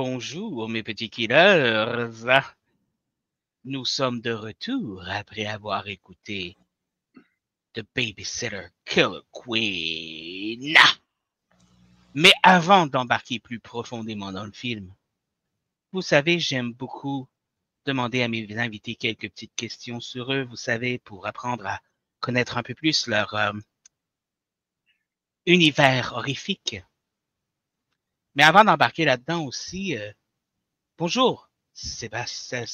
Bonjour mes petits killers, nous sommes de retour après avoir écouté The Babysitter Killer Queen. Mais avant d'embarquer plus profondément dans le film, vous savez, j'aime beaucoup demander à mes invités quelques petites questions sur eux, vous savez, pour apprendre à connaître un peu plus leur univers horrifique. Mais avant d'embarquer là-dedans aussi, bonjour, Sébastien.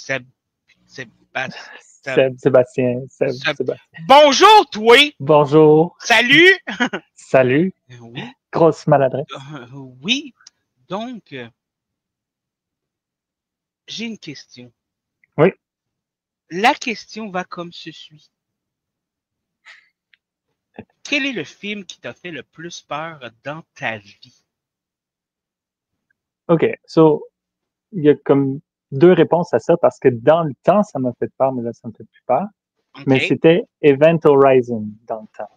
Sébastien. Bonjour, toi! Bonjour. Salut! Salut. Oui. Grosse maladresse. Oui. Donc, j'ai une question. Oui. La question va comme ceci. Quel est le film qui t'a fait le plus peur dans ta vie? OK. So, il y a comme deux réponses à ça parce que dans le temps, ça m'a fait peur, mais là, ça me fait plus peur. Mais OK. c'était Event Horizon dans le temps.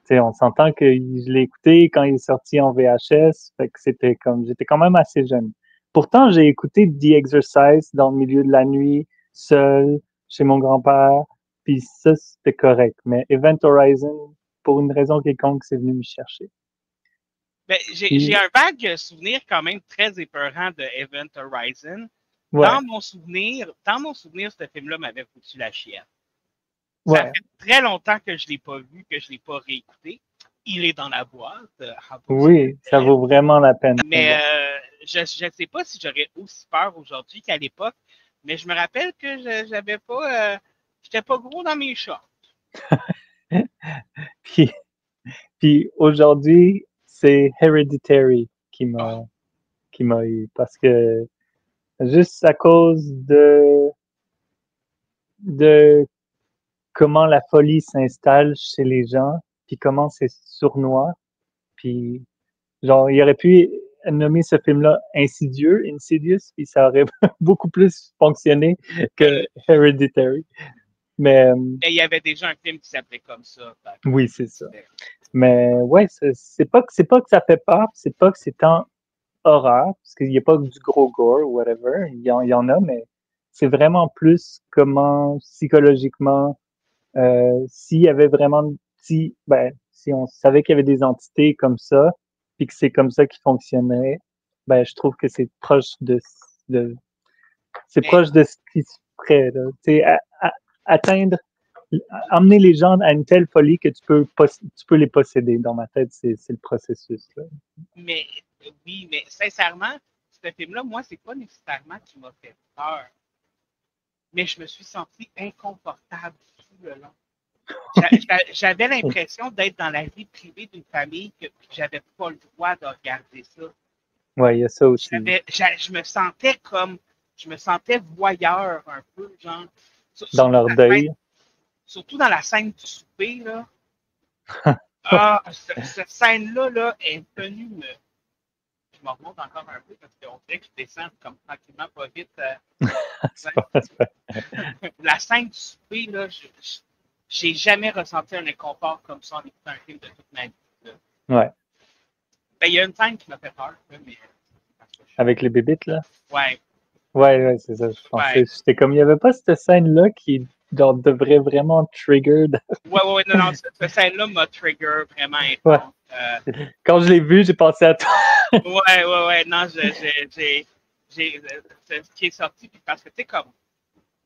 T'sais, on s'entend que je l'ai écouté quand il est sorti en VHS, fait que c'était comme, j'étais quand même assez jeune. Pourtant, j'ai écouté The Exercise dans le milieu de la nuit, seul, chez mon grand-père, puis ça, c'était correct. Mais Event Horizon, pour une raison quelconque, c'est venu me chercher. Ben, j'ai un vague souvenir quand même très épeurant de Event Horizon. Ouais, Dans mon souvenir, ce film-là m'avait foutu la chienne. Ça ouais, fait très longtemps que je ne l'ai pas vu, que je ne l'ai pas réécouté. Il est dans la boîte. oui, ça vaut vraiment la peine. Mais je ne sais pas si j'aurais aussi peur aujourd'hui qu'à l'époque, mais je me rappelle que j'avais pas, j'étais pas gros dans mes chats. puis, puis aujourd'hui, c'est Hereditary qui m'a eu parce que juste à cause de comment la folie s'installe chez les gens, puis comment c'est sournois, puis genre il aurait pu nommer ce film-là Insidious, puis ça aurait beaucoup plus fonctionné que Hereditary. Mais il y avait déjà un film qui s'appelait comme ça. oui, c'est ça. Mais ouais, c'est pas que ça fait peur, c'est pas que c'est en horreur, parce qu'il n'y a pas du gros gore ou whatever, il y en a, mais c'est vraiment plus comment psychologiquement s'il y avait vraiment, si on savait qu'il y avait des entités comme ça, puis que c'est comme ça qui fonctionnerait, ben, je trouve que c'est proche de proche de ce qui se ferait, là. Tu sais, atteindre, amener les gens à une telle folie que tu peux les posséder. Dans ma tête, c'est le processus, là. Mais oui, mais sincèrement, ce film-là, moi, c'est pas nécessairement qui m'a fait peur, mais je me suis senti inconfortable tout le long. J'avais l'impression d'être dans la vie privée d'une famille que j'avais pas le droit de regarder ça. Ouais, il y a ça aussi. Je me sentais voyeur un peu, genre. Dans leur deuil. Surtout dans la scène du souper, là. Ah, cette scène-là là, est venue me. Je me remonte encore un peu parce qu'on dirait que je descends comme tranquillement pas vite. La scène du souper, là, j'ai jamais ressenti un inconfort comme ça en écoutant un film de toute ma vie. Là. Ouais. Ben, il y a une scène qui m'a fait peur, là, mais. Avec les bébites, là? Ouais. Ouais, c'est ça. Je pensais, C'était comme, il n'y avait pas cette scène-là qui, genre, devrait vraiment trigger. Ouais, non, cette scène-là m'a trigger vraiment intense. Ouais. Quand je l'ai vu, j'ai pensé à toi. ouais, non, ce qui est sorti, puis parce que, tu sais, comme,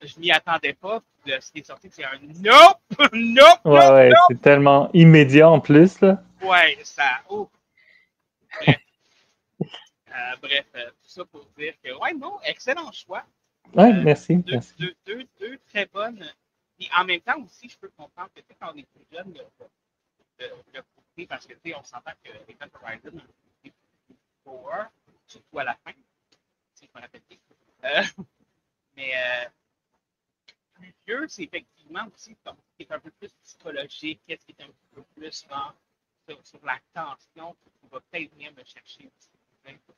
je m'y attendais pas, puis ce qui est sorti, c'est un nope, nope, Ouais, nope. C'est tellement immédiat en plus, là. Ouais, ça, Bref, tout ça pour dire que, ouais, non, excellent choix. Ouais, merci. Deux très bonnes. Et en même temps aussi, je peux comprendre que quand on est plus jeune, le côté, parce que, tu sais, on s'entend que Event Horizon, c'est plus horror, surtout à la fin, si je me rappelle bien. Mais plus vieux, c'est effectivement aussi ce qui est un peu plus psychologique, qu'est-ce qui est un peu plus sur la tension, qui va peut-être venir me chercher aussi.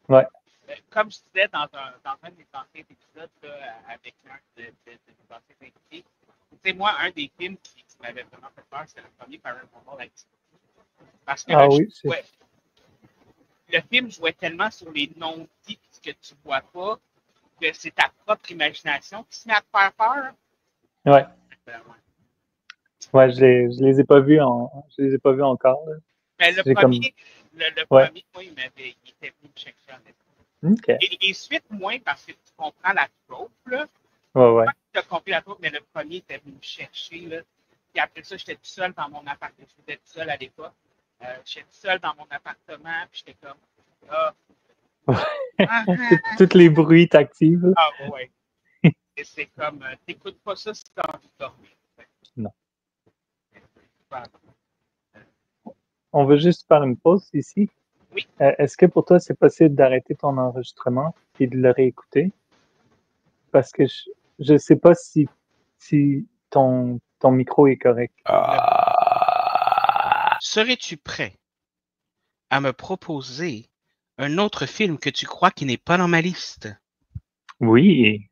Ouais. Comme je disais dans un des anciens épisodes là, avec un de mes anciens invités, c'est moi, un des films qui m'avait vraiment fait peur, c'est le premier Paranormal Activity. Parce que Ah oui, le film jouait tellement sur les non-dits ce que tu vois pas que c'est ta propre imagination qui se met à te faire peur. Ouais. Ouais. Ouais, je les ai pas vus je les ai pas vus encore. Là. Mais le J'ai premier, comme... le Ouais. premier, moi, il était venu me chercher en effet. OK. Et les suites, moins parce que tu comprends la trope, là. Ouais. Tu as compris la trope, mais le premier était venu me chercher, là. Puis après ça, j'étais tout seul dans mon appartement. J'étais tout seul à l'époque. J'étais tout seul dans mon appartement, puis j'étais comme, Tous les bruits t'activent. ah ouais. Et c'est comme, t'écoutes pas ça si t'as envie de dormir. Non. On veut juste faire une pause ici. Oui. Est-ce que pour toi, c'est possible d'arrêter ton enregistrement et de le réécouter? Parce que je ne sais pas si ton micro est correct. Serais-tu prêt à me proposer un autre film que tu crois qui n'est pas dans ma liste? Oui.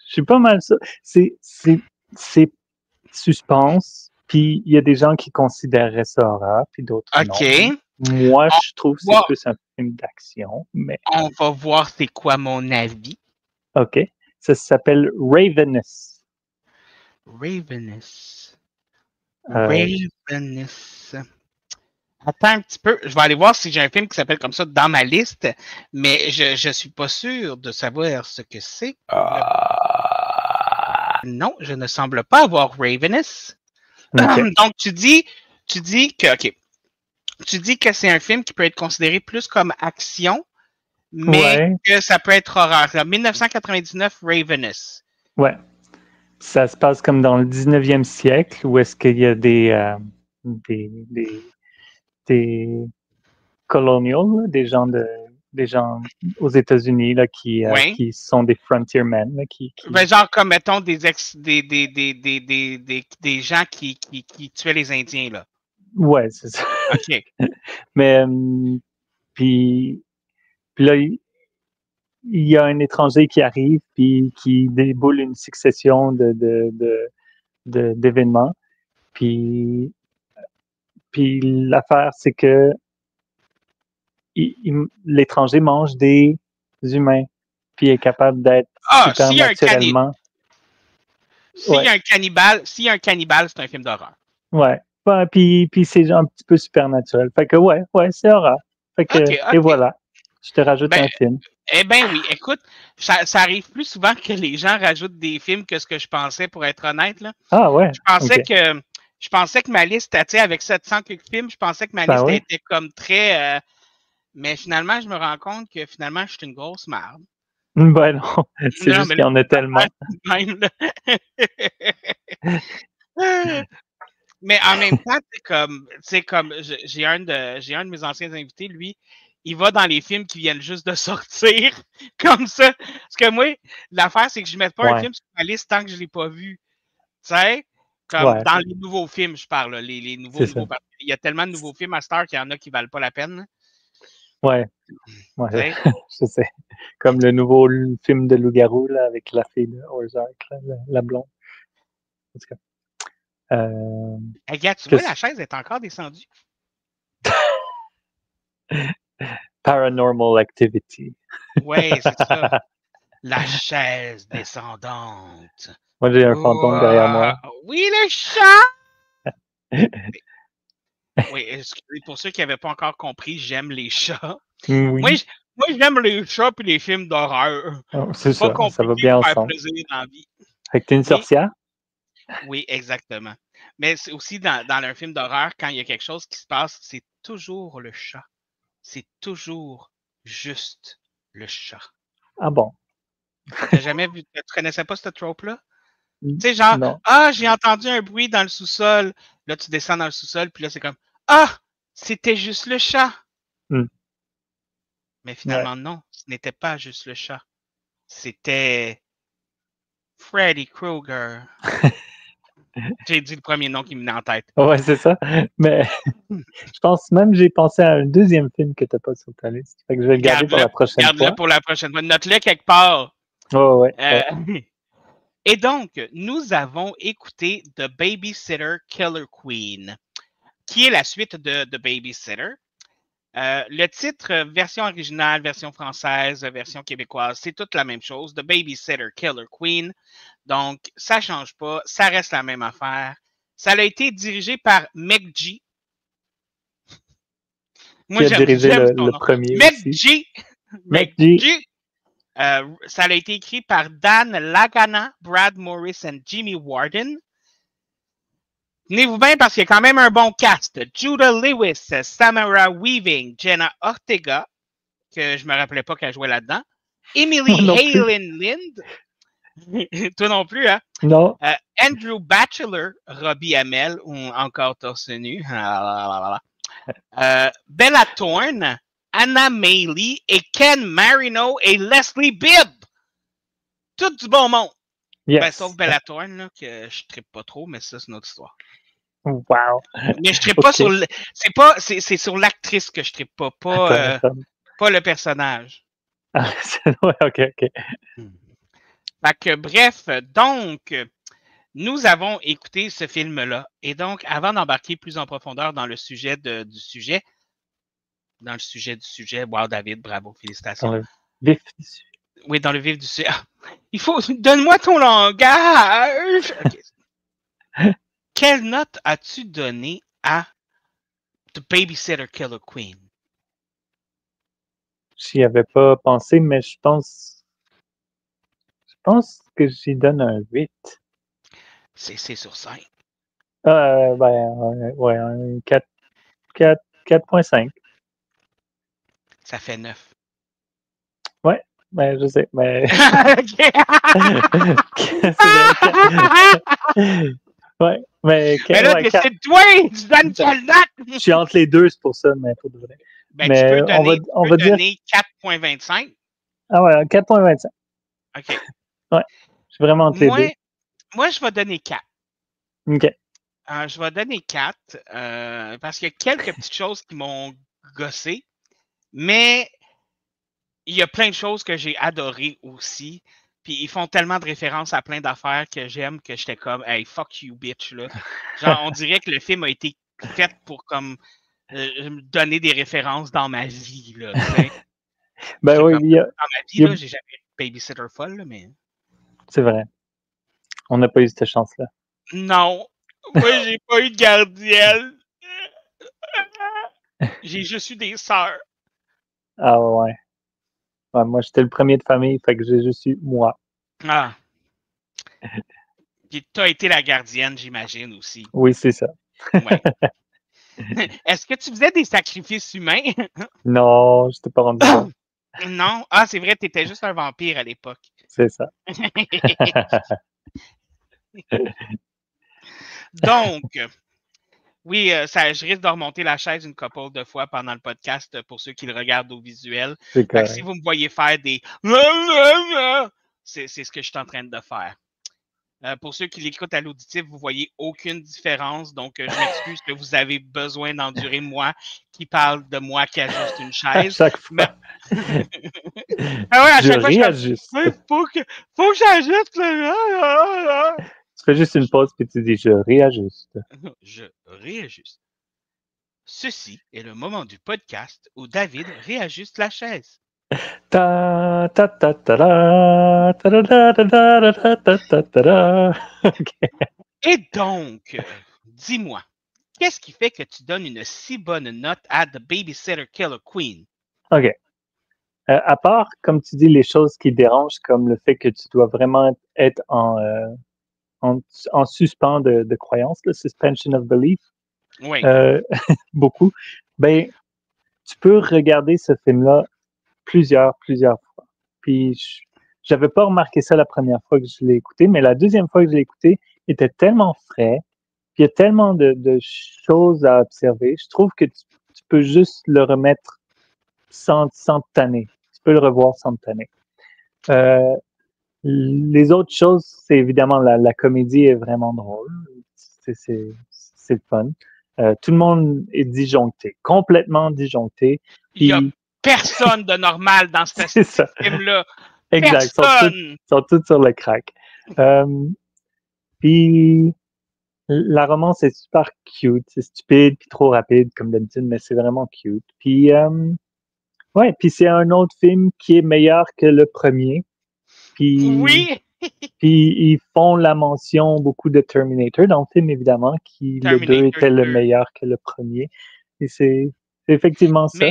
Je suis pas mal ça. C'est suspense, puis il y a des gens qui considéreraient ça horreur, puis d'autres OK. non. Moi, je trouve que c'est plus un film d'action, mais... On va voir c'est quoi mon avis. OK. Ça s'appelle Ravenous. Ravenous. Ravenous. Attends un petit peu. Je vais aller voir si j'ai un film qui s'appelle comme ça dans ma liste, mais je suis pas sûr de savoir ce que c'est. Non, je ne semble pas avoir Ravenous. Okay. Donc, tu dis que, OK. Tu dis que c'est un film qui peut être considéré plus comme action, mais que ça peut être horreur. Là, 1999, Ravenous. Ouais. Ça se passe comme dans le 19e siècle, où est-ce qu'il y a des colonials, des gens aux États-Unis là, qui sont des frontiermen. Là, Ben, genre comme, mettons, des gens qui tuaient les Indiens, là. Ouais, c'est ça. OK. Mais, puis là, il y a un étranger qui arrive, puis qui déboule une succession d'événements. Puis l'affaire, c'est que l'étranger mange des humains, puis est capable d'être super naturellement. S'il y a un cannibale, c'est un film d'horreur. Ouais. Puis c'est un petit peu supernaturel. Fait que ouais, c'est horreur. Fait que, okay. Et voilà. Je te rajoute un film. Eh bien oui, écoute, ça arrive plus souvent que les gens rajoutent des films que ce que je pensais, pour être honnête. Là. Ah ouais? Je pensais que ma liste, tu sais, avec 700 quelques films, je pensais que ma liste était comme très... mais finalement, je me rends compte que finalement, je suis une grosse merde. Ben non, c'est juste qu'il y en a tellement. Mais en même temps, c'est comme j'ai un de mes anciens invités, lui, il va dans les films qui viennent juste de sortir, comme ça. Parce que moi, l'affaire, c'est que je ne mets pas un film sur ma liste tant que je ne l'ai pas vu. Tu sais? Comme dans les nouveaux films, je parle. Là, les nouveaux. Il y a tellement de nouveaux films à Star qu'il y en a qui ne valent pas la peine. Ouais, je sais. Comme le nouveau film de loup-garou là, avec la fille de Ozark, la blonde. En tout cas. Regarde, tu vois, la chaise est encore descendue. Paranormal Activity. Oui, c'est ça. La chaise descendante. Moi, j'ai un fantôme derrière moi. Oui, le chat! Oui, pour ceux qui n'avaient pas encore compris, j'aime les chats. Oui. Moi, j'aime les chats et les films d'horreur. Oh, c'est ça, ça va bien ensemble. Plaisir dans la vie. Fait que t'es une sorcière? Oui, exactement. Mais c'est aussi dans un film d'horreur, quand il y a quelque chose qui se passe, c'est toujours le chat. C'est toujours juste le chat. Ah bon? T'as jamais vu, tu connaissais pas cette trope-là? Tu sais, genre, non. J'ai entendu un bruit dans le sous-sol. Là, tu descends dans le sous-sol, puis là, c'est comme, c'était juste le chat. Mais finalement, non, ce n'était pas juste le chat. C'était Freddy Krueger. J'ai dit le premier nom qui me venait en tête. Ouais, c'est ça. Mais je pense même j'ai pensé à un deuxième film que tu n'as pas sur ta liste. Fait que je vais le garder pour la prochaine fois. Garde-le pour la prochaine fois. Note-le quelque part. Oh, ouais. Et donc, nous avons écouté The Babysitter Killer Queen, qui est la suite de The Babysitter. Le titre, version originale, version française, version québécoise, c'est toute la même chose. The Babysitter Killer Queen. Donc, ça change pas. Ça reste la même affaire. Ça a été dirigé par Meg G. Moi, Qui a dirigé j'aime son le nom. premier Meg aussi. G. Meg Meg G. G. Ça a été écrit par Dan Lagana, Brad Morris et Jimmy Warden. Tenez-vous bien parce qu'il y a quand même un bon cast. Judah Lewis, Samara Weaving, Jenna Ortega, que je me rappelais pas qu'elle jouait là-dedans. Emily Halen Lind. Toi non plus, hein? Non. Andrew Batchelor, Robbie Amell, ou encore torse nu. Bella Thorne, Anna Mailey et Ken Marino et Leslie Bibb. Tout du bon monde. Yes. Ben, sauf Bella Thorne, là, que je trippe pas trop, mais ça, c'est une autre histoire. Wow. Mais je trippe pas sur c'est sur l'actrice que je trippe pas, pas le personnage. Ah, ouais, ok. Fait que, bref, donc, nous avons écouté ce film-là. Et donc, avant d'embarquer plus en profondeur dans le sujet du sujet, wow, David, bravo, félicitations. Dans le vif du sujet. Oui, dans le vif du sujet. Ah, donne-moi ton langage! Okay. Quelle note as-tu donné à The Babysitter Killer Queen? J'y avais pas pensé, mais je pense que j'y donne un 8. C'est sur 5. Ouais, un 4.5. Ça fait 9. Ouais, je sais, mais... Ouais, mais là, c'est toi! Tu donnes quelle note? Je suis entre les deux, c'est pour ça, mais pour de vrai. Ben, mais tu peux donner 4.25. Ah ouais, 4.25. OK. Ouais, je suis vraiment entre les deux. Moi, je vais donner 4. OK. Je vais donner 4 parce qu'il y a quelques petites choses qui m'ont gossé, mais il y a plein de choses que j'ai adorées aussi. Puis ils font tellement de références à plein d'affaires que j'aime que j'étais comme « Hey, fuck you, bitch! » là. Genre, on dirait que le film a été fait pour comme me donner des références dans ma vie. Là, ben oui, dans ma vie, là, j'ai jamais babysitter folle, là, mais... C'est vrai. On n'a pas eu cette chance-là. Non. Moi, j'ai pas eu de gardienne. J'ai juste eu des sœurs. Ah ouais. Ouais, moi, j'étais le premier de famille, fait que j'ai juste eu moi. Ah. Puis t'as été la gardienne, j'imagine, aussi. Oui, c'est ça. Ouais. Est-ce que tu faisais des sacrifices humains? Non, je t'ai pas rendu compte. Non? Ah, c'est vrai, t'étais juste un vampire à l'époque. C'est ça. Donc, oui, je risque de remonter la chaise une couple de fois pendant le podcast pour ceux qui le regardent au visuel. Donc, si vous me voyez faire des... C'est ce que je suis en train de faire. Pour ceux qui l'écoutent à l'auditif, vous voyez aucune différence. Donc, je m'excuse que vous avez besoin d'endurer moi qui parle de moi qui ajuste une chaise. À chaque fois. Ah ouais, à chaque fois, réajuste. Faut que j'ajuste. Tu fais juste une pause puis tu dis « je réajuste ». Je réajuste. Ceci est le moment du podcast où David réajuste la chaise. Et donc, dis-moi, qu'est-ce qui fait que tu donnes une si bonne note à The Babysitter Killer Queen? OK. À part, comme tu dis, les choses qui dérangent, comme le fait que tu dois vraiment être en suspens de croyance, le suspension of belief, oui. beaucoup, ben, tu peux regarder ce film-là plusieurs fois. Puis, j'avais pas remarqué ça la première fois que je l'ai écouté, mais la deuxième fois que je l'ai écouté, il était tellement frais, puis il y a tellement de choses à observer. Je trouve que tu peux juste le remettre sans te tanner. Tu peux le revoir sans te tanner. Les autres choses, c'est évidemment la comédie est vraiment drôle. C'est le fun. Tout le monde est disjoncté, complètement disjoncté. Il n'y a personne de normal dans ce film-là. Exact. Ils sont tous sur le crack. Puis, La romance est super cute. C'est stupide puis trop rapide, comme d'habitude, mais c'est vraiment cute. Puis, ouais, puis c'est un autre film qui est meilleur que le premier. Puis, Oui! puis ils font la mention beaucoup de Terminator dans le film, évidemment, qui le 2 Terminator était le 2. meilleur que le premier. Et c'est effectivement ça.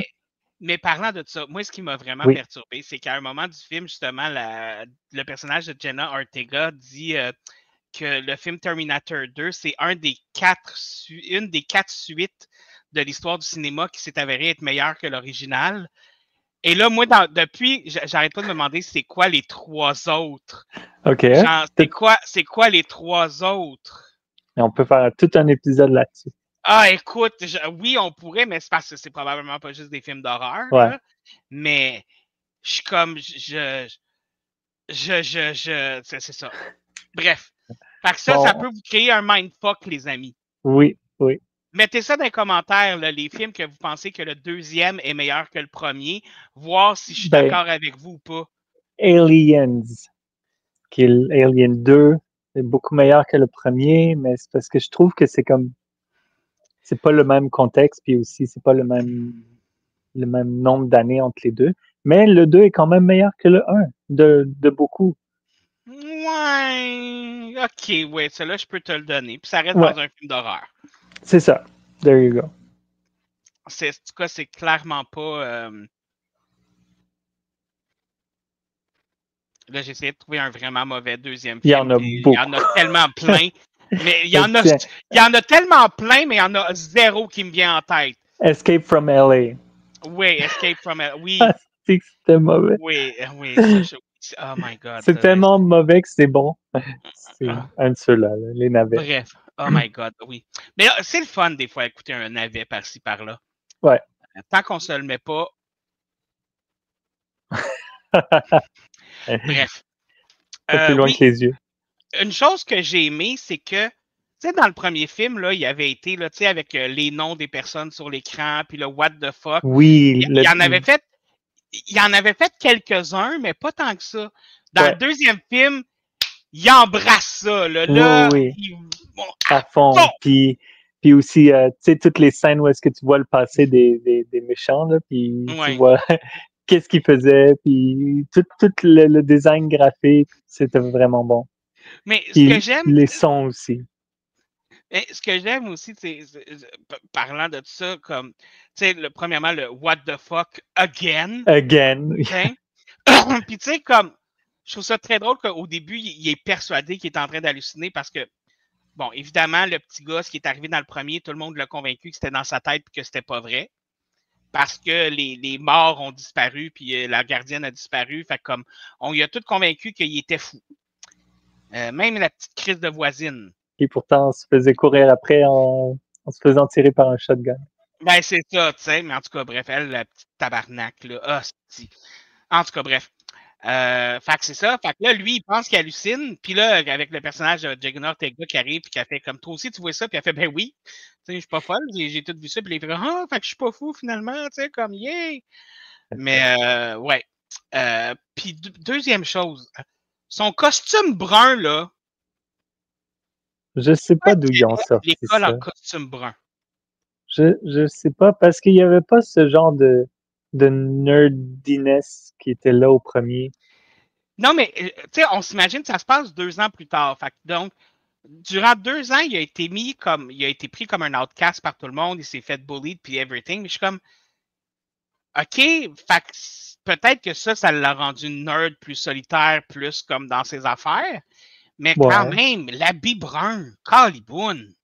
Mais parlant de ça, moi, ce qui m'a vraiment Oui. perturbé, c'est qu'à un moment du film, justement, le personnage de Jenna Ortega dit que le film Terminator 2, c'est une des quatre suites de l'histoire du cinéma qui s'est avérée être meilleure que l'original. Et là, moi, depuis, j'arrête pas de me demander c'est quoi les trois autres. OK. Genre, c'est quoi les trois autres? Et on peut faire tout un épisode là-dessus. Ah, écoute, oui, on pourrait, mais c'est parce que c'est probablement pas juste des films d'horreur. Ouais. Là. Mais je suis comme, c'est ça. Bref. Fait que ça peut vous créer un mindfuck, les amis. Oui, oui. Mettez ça dans les commentaires, là, les films que vous pensez que le deuxième est meilleur que le premier, voir si je suis d'accord avec vous ou pas. Aliens, qui est Alien 2, c'est beaucoup meilleur que le premier, mais c'est parce que je trouve que c'est comme, c'est pas le même contexte, puis aussi c'est pas le même nombre d'années entre les deux. Mais le 2 est quand même meilleur que le 1, de beaucoup. Ouais. Ok, ouais, celui-là, je peux te le donner. Puis ça reste Ouais. dans un film d'horreur. C'est ça. There you go. En tout cas, c'est clairement pas. Là, j'ai essayé de trouver un vraiment mauvais deuxième film. Il y en a beaucoup. Il y en a tellement plein. Mais il y en a tellement plein, mais il y en a zéro qui me vient en tête. Escape from LA. Oui, Escape from LA. Oui. C'était mauvais. Oui. Oh my God. C'est tellement mauvais que c'est bon. C'est un de ceux-là, les navets. Bref. Oh my God, oui. Mais c'est le fun, des fois, écouter un navet par-ci, par-là. Ouais. Tant qu'on se le met pas. Bref. Plus loin que les yeux. Une chose que j'ai aimé, c'est que, tu sais, dans le premier film, là, il avait été, là, tu sais, avec les noms des personnes sur l'écran, puis le what the fuck. Oui. Il en avait fait quelques-uns, mais pas tant que ça. Dans le deuxième film, il embrasse ça, là. Oui. À fond. Puis aussi, tu sais, toutes les scènes où est-ce que tu vois le passé des méchants, là, puis tu vois qu'est-ce qu'ils faisaient, puis tout le design graphique, c'était vraiment bon. Mais ce que j'aime... Les sons aussi. Mais ce que j'aime aussi, c'est parlant de tout ça, comme, tu sais, premièrement, le what the fuck again. Again. Puis, tu sais, comme, je trouve ça très drôle qu'au début, il est persuadé qu'il est en train d'halluciner parce que, bon, évidemment, le petit gars, ce qui est arrivé dans le premier, tout le monde l'a convaincu que c'était dans sa tête et que c'était pas vrai. Parce que les morts ont disparu, puis la gardienne a disparu. Fait comme, on y a tout convaincu qu'il était fou. Même la petite crise de voisine. Et pourtant, on se faisait courir après en se faisant tirer par un shotgun. Ben, c'est ça, tu sais. Mais en tout cas, bref, elle, la petite tabarnak, là. Hostie. En tout cas, bref. Fait que c'est ça. Fait que là, lui, il pense qu'il hallucine. Puis là, avec le personnage de Jenna Ortega qui arrive, puis qui a fait comme toi aussi, tu vois ça, puis elle fait ben oui. Tu sais, je suis pas folle, j'ai tout vu ça, puis il fait fait que je suis pas fou finalement, tu sais, comme yeah. Mais ouais. Puis deuxième chose, son costume brun, là. Je sais pas d'où ils ont sorti l'école ça. En costume brun. Je sais pas, parce qu'il y avait pas ce genre de nerdiness qui était là au premier. Non, mais tu sais, on s'imagine que ça se passe 2 ans plus tard. Fait que, donc, durant 2 ans, il a été pris comme un outcast par tout le monde. Il s'est fait bullied puis everything. Mais je suis comme, OK, fait que peut-être que ça l'a rendu nerd, plus solitaire, plus comme dans ses affaires. Mais quand même, l'habit brun, caliboune.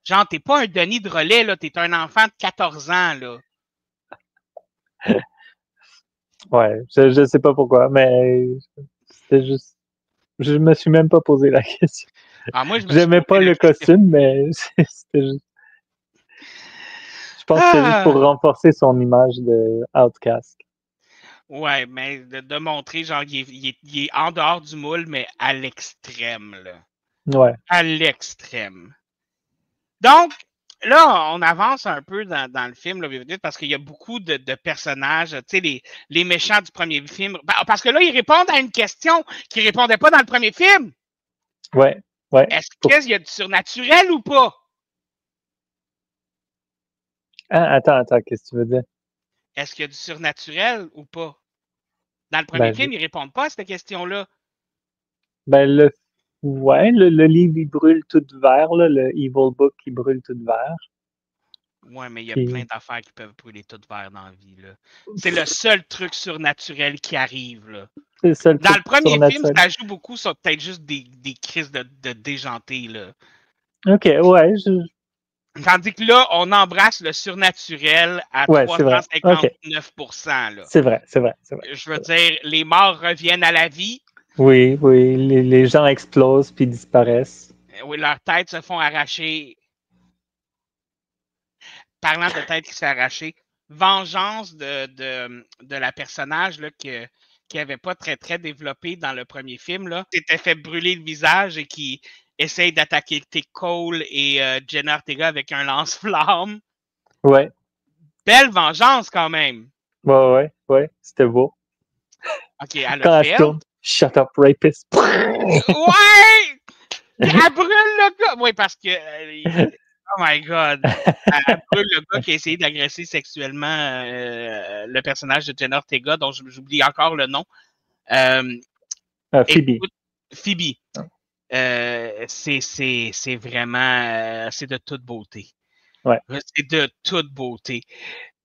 Genre, t'es pas un Denis de relais, là. T'es un enfant de 14 ans, là. Ouais, je sais pas pourquoi, mais c'était juste... Je me suis même pas posé la question. Moi, j'aimais pas le costume, mais c'était juste... Je pense que c'est juste pour renforcer son image de outcast. Ouais, mais de montrer, genre, il est en dehors du moule, mais à l'extrême, là. Ouais. À l'extrême. Donc, là, on avance un peu dans le film, là, parce qu'il y a beaucoup de personnages, tu sais, les méchants du premier film. Parce que là, ils répondent à une question qu'ils ne répondaient pas dans le premier film. Ouais. Ouais. Est-ce qu'il y a du surnaturel ou pas? Ah, attends, qu'est-ce que tu veux dire? Est-ce qu'il y a du surnaturel ou pas? Dans le premier Ben, film, ils répondent pas à cette question-là. ben le livre, il brûle tout vert, là, le Evil Book, il brûle tout vert. Ouais, mais il y a Puis, plein d'affaires qui peuvent brûler tout vert dans la vie, là. C'est le seul truc surnaturel qui arrive, là. c'est ça le Dans truc le premier film, surnaturel. ça joue beaucoup sur peut-être juste des crises de déjantés, là. Ok, ouais, Tandis que là, on embrasse le surnaturel à ouais, c'est vrai. Ok, 359%, là. c'est vrai, c'est vrai, c'est vrai. Je veux dire, les morts reviennent à la vie. Oui, oui, les gens explosent puis disparaissent. Oui, leurs têtes se font arracher. Parlant de tête qui se fait arracher, vengeance de la personnage là, qui n'avait pas très très développé dans le premier film, là, qui s'était fait brûler le visage et qui essaye d'attaquer Cole et Jenna Ortega avec un lance-flamme. Ouais. Belle vengeance quand même. Ouais, c'était beau. Ok, elle Quand a elle fait. se tourne, shut up, rapist. Ouais! Elle brûle le gars! Oui, parce que. Oh my god! Elle brûle le gars qui a essayé d'agresser sexuellement le personnage de Jenna Ortega, dont j'oublie encore le nom. Phoebe. Écoute, Phoebe. C'est vraiment. C'est de toute beauté. Ouais. C'est de toute beauté.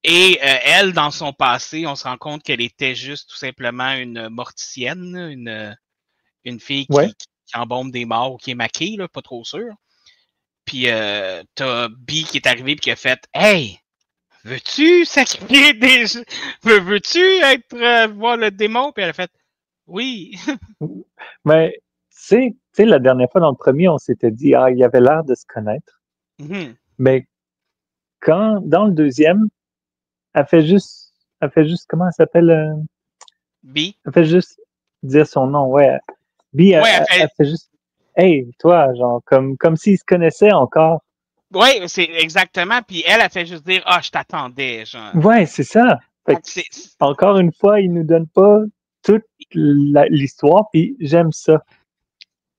Et elle, dans son passé, on se rend compte qu'elle était juste tout simplement une morticienne, une fille qui embaume des morts ou qui est maquée, là, pas trop sûr. Puis t'as Bee qui est arrivé et qui a fait Hey, veux-tu sacrifier des. Veux-tu être voir le démon? Puis elle a fait Oui. Mais tu sais, la dernière fois dans le premier, on s'était dit, ah, il avait l'air de se connaître. Mm-hmm. Mais dans le deuxième, elle fait juste, comment elle s'appelle? Bee. Elle fait juste dire son nom, ouais. Bee, Ouais, elle fait juste, hey, toi, genre, comme s'ils se connaissaient encore. ouais, c'est exactement. Puis elle a fait juste dire Ah, je t'attendais, genre. Ouais, c'est ça. Fait que, encore une fois, ils nous donnent pas toute l'histoire, puis j'aime ça.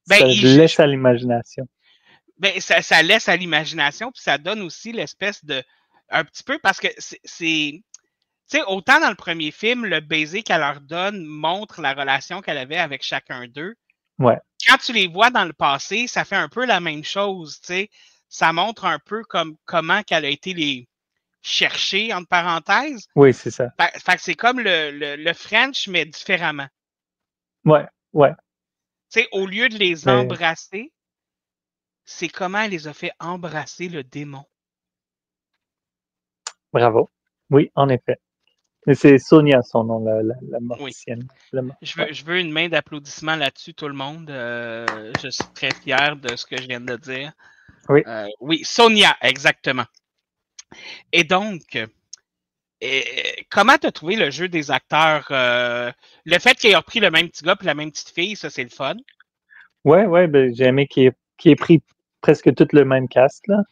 Ben, Ça laisse à l'imagination. Ben, ça laisse à l'imagination, puis ça donne aussi l'espèce de. Un petit peu, parce que c'est. Tu sais, autant dans le premier film, le baiser qu'elle leur donne montre la relation qu'elle avait avec chacun d'eux. Ouais. Quand tu les vois dans le passé, ça fait un peu la même chose, tu sais. Ça montre un peu comment qu'elle a été les chercher, entre parenthèses. Oui, c'est ça. Fait que c'est comme le French, mais différemment. Ouais. Tu sais, au lieu de les embrasser, c'est comment elle les a fait embrasser le démon. Bravo. Oui, en effet. Mais c'est Sonia, son nom, la morticienne. Oui. Je veux une main d'applaudissement là-dessus, tout le monde. Je suis très fier de ce que je viens de dire. Oui. Oui, Sonia, exactement. Et donc, comment tu as trouvé le jeu des acteurs? Le fait qu'ils aient repris le même petit gars et la même petite fille, ça, c'est le fun. Ouais, ben, j'ai aimé qu'il ait pris presque tout le même cast, là.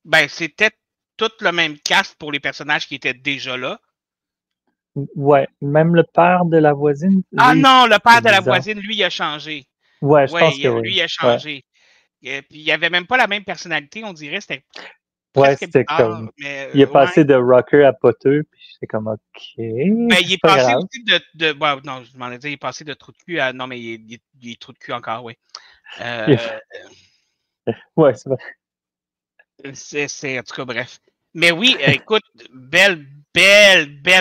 Ben, c'était tout le même cast pour les personnages qui étaient déjà là. Ouais, même le père de la voisine. Ah non, le père de la voisine, lui, il a changé. Ouais, je pense que oui. Lui, il a changé. Ouais. Puis, il avait même pas la même personnalité, on dirait. C'était presque c'était bizarre, comme. Mais, il est passé de rocker à poteux, puis j'étais comme, OK. Ben, il est passé grave. Aussi de bon, non, je m'en ai dit, il est passé de trou de cul à. Non, mais il est trou de cul encore, oui. Ouais, c'est vrai. C'est, en tout cas, bref. Mais oui, écoute, belle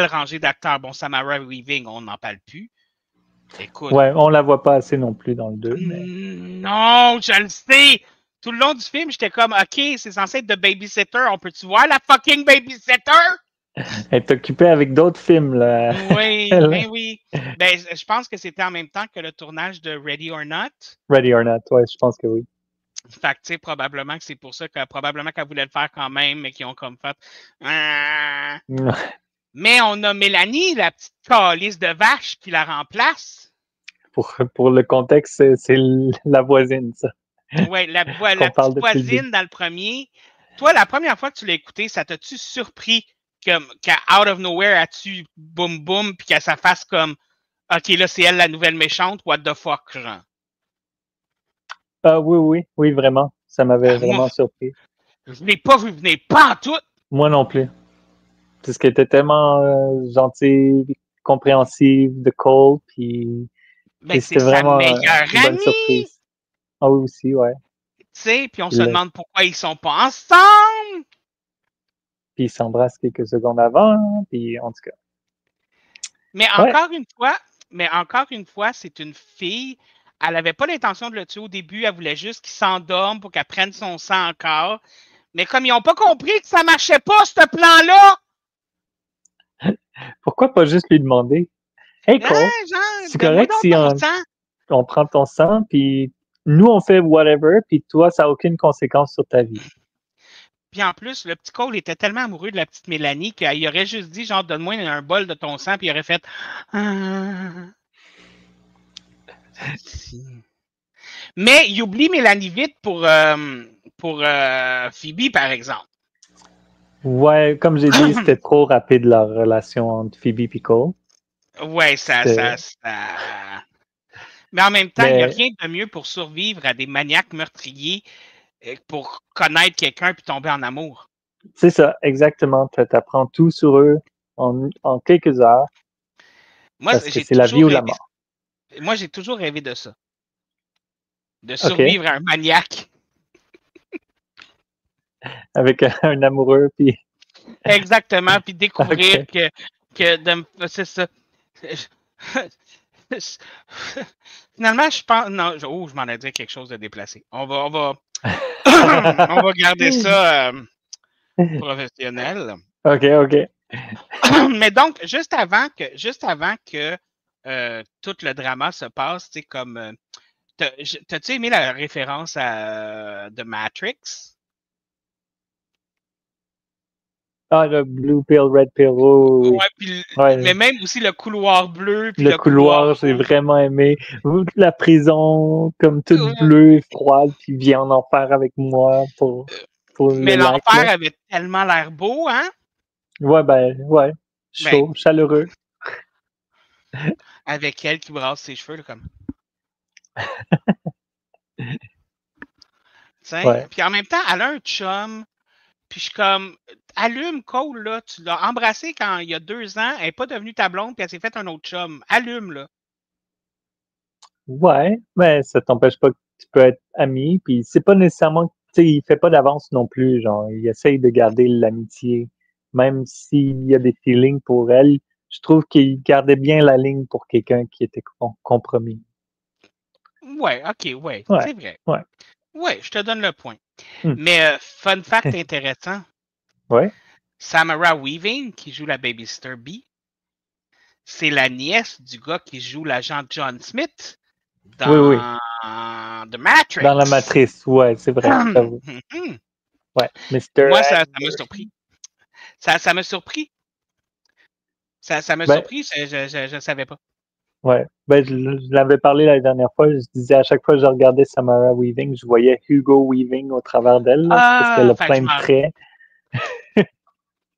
rangée d'acteurs. Bon, Samara Weaving, on n'en parle plus. Écoute. Ouais, on la voit pas assez non plus dans le 2. Mais... Non, je le sais! Tout le long du film, j'étais comme, OK, c'est censé être de babysitter. On peut-tu voir la fucking babysitter? Elle est occupée avec d'autres films, là. Oui, ben oui. Ben, je pense que c'était en même temps que le tournage de Ready or Not. Ready or Not, ouais, je pense que oui. Fait que, tu sais, probablement que c'est pour ça probablement qu'elle voulait le faire quand même, mais qu'ils ont comme fait. Mais on a Mélanie, la petite calice de vache, qui la remplace. Pour le contexte, c'est la voisine, ça. Oui, la petite voisine dans le premier. Toi, la première fois que tu l'as écouté, ça t'a-tu surpris qu'à out of nowhere, as-tu boum boum, puis qu'elle ça fasse comme OK, là, c'est elle la nouvelle méchante, what the fuck, genre? Ah oui, vraiment. Ça m'avait Moi, vraiment surpris. je l'ai pas vu venir pas en tout. Moi non plus. Parce qu'elle était tellement gentille, compréhensive de Cole, puis Ben, c'est c'était sa vraiment meilleure une bonne amie. surprise. Ah oui aussi, ouais. Tu sais, puis on se Puis demande pourquoi ils sont pas ensemble. ils s'embrassent quelques secondes avant, puis en tout cas. Mais Ouais, encore une fois, c'est une fille. Elle n'avait pas l'intention de le tuer au début. Elle voulait juste qu'il s'endorme pour qu'elle prenne son sang encore. Mais comme ils n'ont pas compris que ça marchait pas, ce plan-là, pourquoi pas juste lui demander, Hey hein, Cole, genre, c'est donne-moi correct donc si ton sang. on prend ton sang, puis nous on fait whatever, puis toi ça n'a aucune conséquence sur ta vie. Puis en plus, le petit Cole était tellement amoureux de la petite Mélanie qu'il aurait juste dit, genre, donne-moi un bol de ton sang, puis il aurait fait. Ah. Mais il oublie Mélanie vite pour Phoebe, par exemple. Ouais, comme j'ai dit, c'était trop rapide la relation entre Phoebe et Cole. Ouais, C'était- Mais en même temps, il n'y a Mais rien de mieux pour survivre à des maniaques meurtriers pour connaître quelqu'un puis tomber en amour. c'est ça, exactement. Tu apprends tout sur eux en quelques heures, Moi, parce que c'est la vie ou la mort. J'ai toujours rêvé de ça. De OK, survivre à un maniaque. avec un amoureux, puis Exactement, puis découvrir OK. c'est ça. Finalement, je pense. Non, je m'en ai dit quelque chose de déplacé. On va garder ça professionnel. OK. Mais donc, juste avant que tout le drama se passe, tu sais, comme. T'as-tu aimé la référence à The Matrix? Ah, le Blue Pill, Red Pill, oui. Ouais, puis Ouais. mais même aussi le couloir bleu, puis Le le couloir couloir, j'ai rouge. vraiment aimé. La prison, comme toute bleue et froide, puis viens en enfer avec moi pour le Mais lac, là. l'enfer avait tellement l'air beau, hein? Ouais. Ben, Chaud, chaleureux. avec elle qui brasse ses cheveux, là, comme. Ouais. Puis en même temps, elle a un chum. Puis je suis comme, allume Cole, là. Tu l'as embrassé quand il y a 2 ans. Elle n'est pas devenue ta blonde, puis elle s'est fait un autre chum. Allume, là. Ouais, mais ça t'empêche pas que tu peux être ami, puis c'est pas nécessairement, tu sais, il fait pas d'avance non plus, genre, il essaye de garder l'amitié, même s'il y a des feelings pour elle, je trouve qu'il gardait bien la ligne pour quelqu'un qui était compromis. Ouais, ok, ouais, Ouais, c'est vrai. ouais. Ouais, je te donne le point. Hmm. Mais fun fact intéressant, Ouais. Samara Weaving, qui joue la babysitter B, c'est la nièce du gars qui joue l'agent John Smith Oui. dans The Matrix. Dans la matrice, ouais, c'est vrai, j'avoue. Ouais, Mr. Moi, ça m'a surpris. Ça m'a surpris. Ça m'a Ben, surpris, je savais pas. ouais. Ben, je l'avais parlé la dernière fois, je disais à chaque fois que je regardais Samara Weaving, je voyais Hugo Weaving au travers d'elle, là, parce qu'elle Ah, a plein de traits.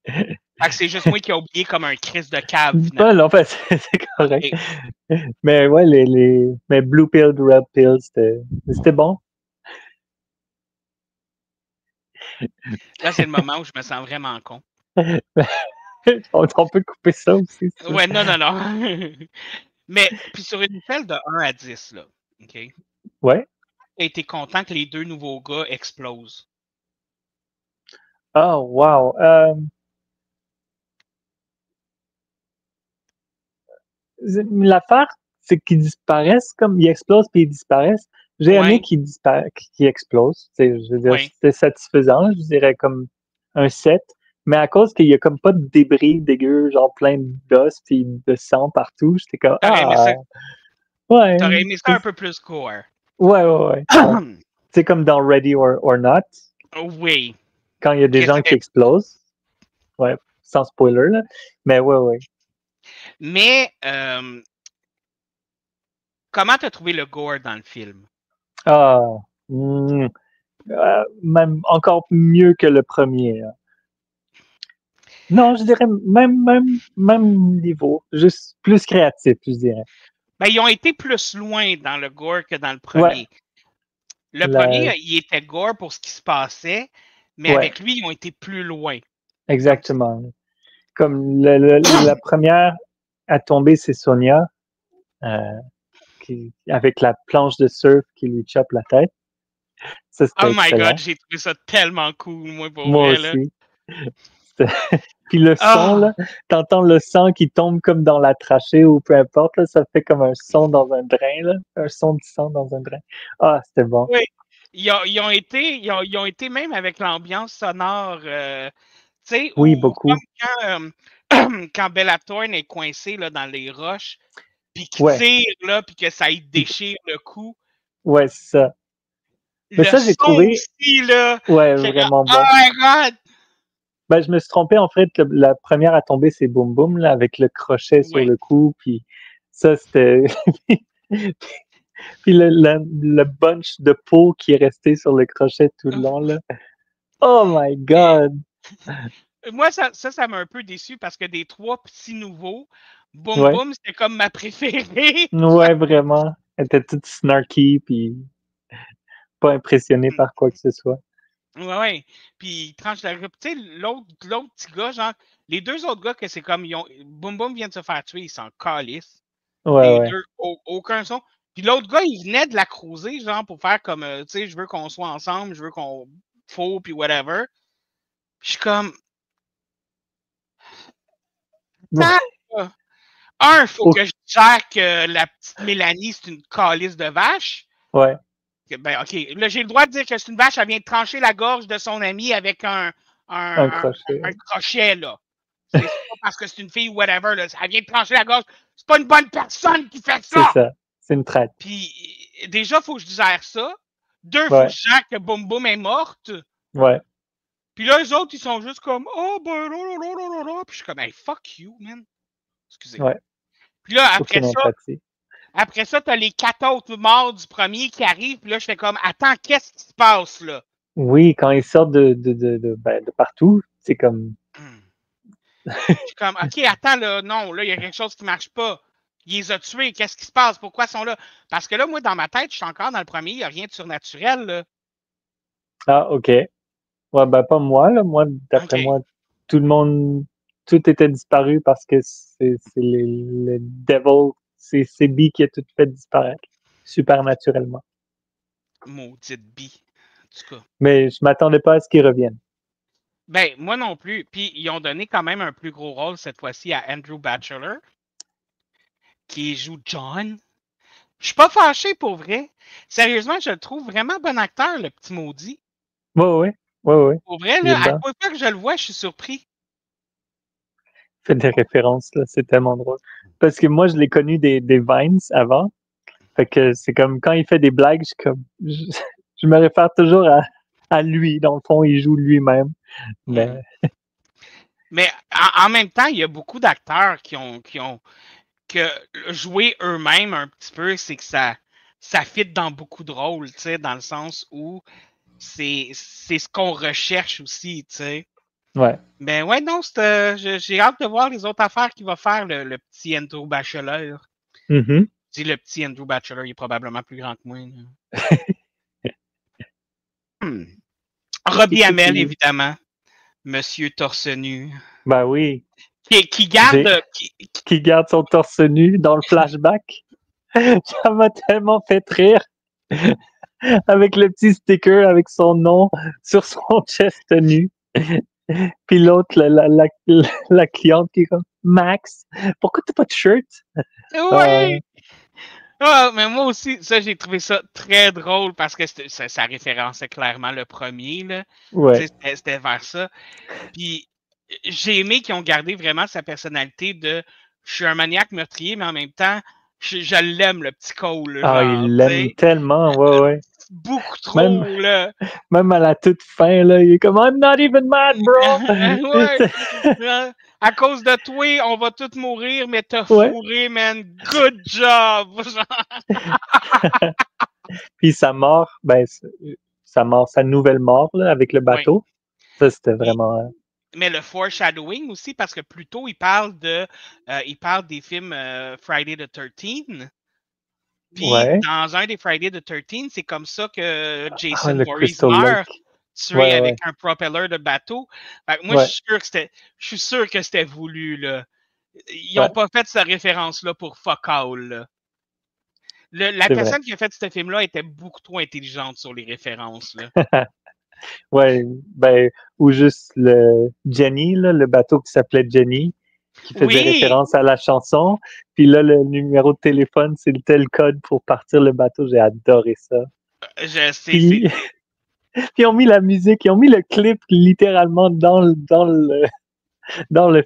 Fait que c'est juste moi qui ai oublié comme un Christ de cave, Ben, finalement. en fait, c'est correct. Okay. Mais ouais, mais Blue Pill, Red Pill, c'était bon. Là, c'est le moment où je me sens vraiment con. On peut couper ça aussi. Ouais, non. Mais, puis sur une échelle de 1 à 10, là, OK? Ouais. J'ai été content que les 2 nouveaux gars explosent. Oh, wow. L'affaire, c'est qu'ils disparaissent comme ils explosent puis ils disparaissent. J'ai aimé Ouais, qu'ils explosent. Je veux dire, ouais. c'était satisfaisant. Je dirais comme un 7. Mais à cause qu'il y a comme pas de débris dégueux, genre plein d'os puis de sang partout, j'étais comme T'aurais aimé ça, ouais. t'aurais aimé ça un peu plus gore. Ouais. C'est comme dans Ready or Not, Oui. quand il y a des gens qui explosent. Ouais, sans spoiler, là. Mais ouais. Mais, comment t'as trouvé le gore dans le film? Ah, même encore mieux que le premier. Hein. Non, je dirais même niveau, juste plus créatif, je dirais. Ben, ils ont été plus loin dans le gore que dans le Ouais, premier. Le premier, il était gore pour ce qui se passait, mais avec lui, ils ont été plus loin. Exactement. Comme la première à tomber, c'est Sonia, avec la planche de surf qui lui chope la tête. Ça, c'était my excellent. God, j'ai trouvé ça tellement cool, moi, pour moi vrai. aussi. Puis le son, là, t'entends le sang qui tombe comme dans la trachée ou peu importe, là, ça fait comme un son dans un drain, là, un son de sang dans un drain. Ah, c'était bon. Oui, ils ont été même avec l'ambiance sonore, tu sais, oui, beaucoup. Comme quand Bella Thorne est coincée là, dans les roches, puis qu'il tire, là, puis que ça y déchire le cou. Ouais, c'est ça. Mais Le ça, j'ai son trouvé... aussi, là. Ouais, vraiment bon. Oh my God! Ben, je me suis trompé, en fait, la première à tomber, c'est Boom Boom, là, avec le crochet sur le cou, puis ça, c'était... puis le bunch de peau qui est resté sur le crochet tout le long, là. Oh my God! Moi, ça m'a un peu déçu parce que des 3 petits nouveaux, Boom Boom, c'était comme ma préférée. Ouais, vraiment. Elle était toute snarky, puis pas impressionnée par quoi que ce soit. Ouais. Puis il tranche la rue. Tu sais, l'autre petit gars, genre, les 2 autres gars que c'est comme, Boom Boom vient de se faire tuer, ils s'en calissent. Les deux, aucun son. Puis l'autre gars, il venait de la cruiser, genre, pour faire comme, tu sais, je veux qu'on soit ensemble, je veux qu'on faut, puis whatever. Puis je suis comme... faut que je gère que la petite Mélanie, c'est une calice de vache. Ouais. Ben, OK. Là, j'ai le droit de dire que c'est une vache, elle vient de trancher la gorge de son ami avec un crochet, là. C'est pas parce que c'est une fille ou whatever, là. Elle vient de trancher la gorge. C'est pas une bonne personne qui fait ça! C'est ça. C'est une traite. Puis, déjà, il faut que je gère ça. 2, il faut que je gère que Boum Boum est morte. Ouais. Puis là, les autres, ils sont juste comme, oh, ben, là. Puis je suis comme, hey, fuck you, man. Excusez. Ouais. Puis là, après ça, t'as les 4 autres morts du premier qui arrivent. Puis là, je fais comme, attends, qu'est-ce qui se passe, là? Oui, quand ils sortent de partout, c'est comme... Je suis comme, OK, attends, là, non, là, il y a quelque chose qui marche pas. Il les a tués, qu'est-ce qui se passe? Pourquoi ils sont là? Parce que là, moi, dans ma tête, je suis encore dans le premier, il n'y a rien de surnaturel, là. Ah, OK. Ouais, ben pas moi, là. Moi, d'après moi, tout le monde... Tout était disparu parce que c'est le devil, c'est Bi qui a tout fait disparaître, supernaturellement. Maudite Bi. En tout cas. Mais je m'attendais pas à ce qu'ils reviennent. Ben, moi non plus. Puis, ils ont donné quand même un plus gros rôle cette fois-ci à Andrew Bachelor, qui joue John. Je suis pas fâché pour vrai. Sérieusement, je le trouve vraiment bon acteur, le petit maudit. Ouais. Pour vrai, là, à chaque fois que je le vois, je suis surpris. Fait des références, là, c'est tellement drôle. Parce que moi, je l'ai connu des Vines avant. Fait que c'est comme quand il fait des blagues, je me réfère toujours à lui. Dans le fond, il joue lui-même. Mais en même temps, il y a beaucoup d'acteurs qui ont que jouer eux-mêmes un petit peu, c'est que ça fit dans beaucoup de rôles, tu sais, dans le sens où c'est ce qu'on recherche aussi, tu sais. Ouais. Ben ouais, non, j'ai hâte de voir les autres affaires qu'il va faire, le petit Andrew Bachelor. Mm-hmm. Je dis le petit Andrew Bachelor, il est probablement plus grand que moi. Robbie Amell, évidemment. Monsieur torse nu. Ben oui. Qui garde son torse nu dans le flashback. Ça m'a tellement fait rire. Avec le petit sticker avec son nom sur son chest nu. Puis l'autre, la cliente qui est comme Max, pourquoi t'as pas de shirt? Oui! Mais moi aussi, ça, j'ai trouvé ça très drôle parce que ça référençait clairement le premier, là. Ouais. C'était vers ça. Puis j'ai aimé qu'ils ont gardé vraiment sa personnalité de je suis un maniaque meurtrier, mais en même temps, je l'aime, le petit Cole. Il l'aime tellement, ouais. Beaucoup trop, là. Même à la toute fin, là, il est comme I'm not even mad, bro! Ouais. À cause de toi, on va tous mourir, mais t'as fourré, man. Good job! Puis sa mort, sa nouvelle mort, là, avec le bateau, ça, c'était vraiment... Mais le foreshadowing aussi, parce que plus tôt, il parle des films Friday the 13th. Puis dans un des Friday the 13th, c'est comme ça que Jason le Voorhees Crystal meurt, Lake. tué avec un propeller de bateau. Fait que moi, Ouais. je suis sûr que c'était voulu, là. Ils Ouais. n'ont pas fait cette référence-là pour fuck all, là. La personne qui a fait ce film-là était beaucoup trop intelligente sur les références, là. Ouais, ben, ou juste le Jenny, là, le bateau qui s'appelait Jenny, qui faisait référence à la chanson. Puis là, le numéro de téléphone, c'est le tel code pour partir le bateau. J'ai adoré ça. Je sais, Puis, puis ils ont mis la musique, ils ont mis le clip littéralement dans le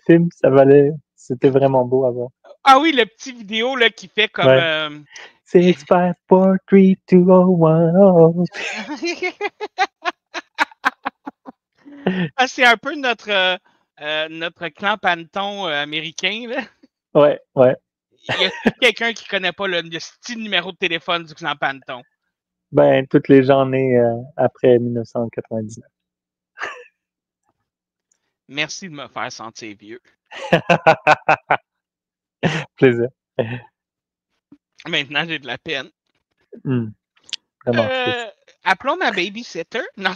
film. Ça valait, c'était vraiment beau à voir. Ah oui, le petit vidéo là, qui fait comme... Ouais. 6, 5, 4, 3, 2, 1, 0. Ah, c'est un peu notre clan Panton américain, là. Ouais. Il y a quelqu'un qui connaît pas le style numéro de téléphone du clan Panton. Ben, tous les gens nés après 1999. Merci de me faire sentir vieux. Plaisir. Maintenant, j'ai de la peine. Vraiment triste. Appelons ma babysitter. Non.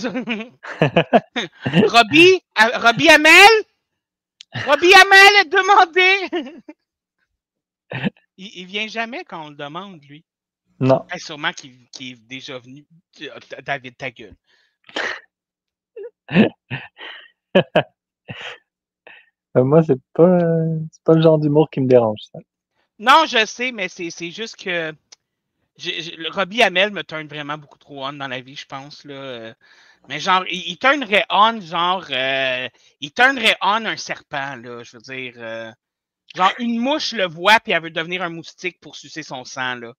Robbie Hamel? Robbie Hamel a demandé! Il vient jamais quand on le demande, lui. Non. Sûrement qu'il est déjà venu. David, ta gueule. Moi, c'est pas le genre d'humour qui me dérange, ça. Non, je sais, mais c'est juste que Robbie Hamel me turn vraiment beaucoup trop on dans la vie, je pense. Là. Mais genre, il turnerait on, genre, il turnerait on un serpent, là, je veux dire. Genre, une mouche le voit, puis elle veut devenir un moustique pour sucer son sang, là.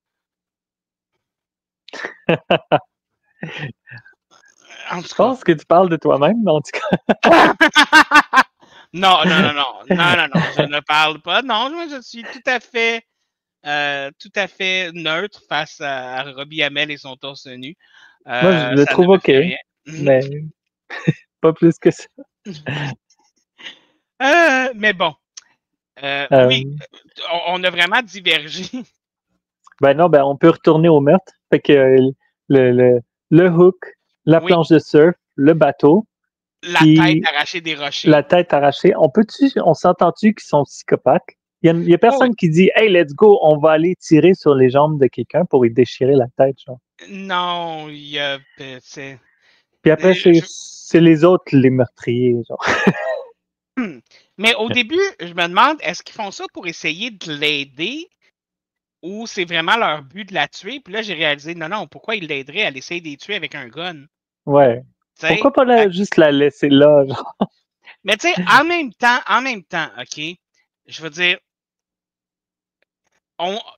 Je pense que tu parles de toi-même, mais en tout cas. Non, je ne parle pas. Non, moi, je suis tout à fait neutre face à Robbie Hamel et son torse nu. Moi, je le trouve OK, mais pas plus que ça. Mais bon. Oui, on a vraiment divergé. Ben non, ben on peut retourner au meurtre. Fait que le hook, la planche de surf, le bateau. La tête arrachée des rochers. La tête arrachée. On s'entend-tu qu'ils sont psychopathes? Il y a personne qui dit « Hey, let's go, on va aller tirer sur les jambes de quelqu'un pour y déchirer la tête. » genre. Non, Puis après, c'est les autres, les meurtriers. Genre. Mais au début, je me demande, est-ce qu'ils font ça pour essayer de l'aider ou c'est vraiment leur but de la tuer? Puis là, j'ai réalisé, non, pourquoi ils l'aideraient à essayer de les tuer avec un gun? Ouais. T'sais, pourquoi pas juste la laisser là? Genre? Mais tu sais, en même temps, OK, je veux dire,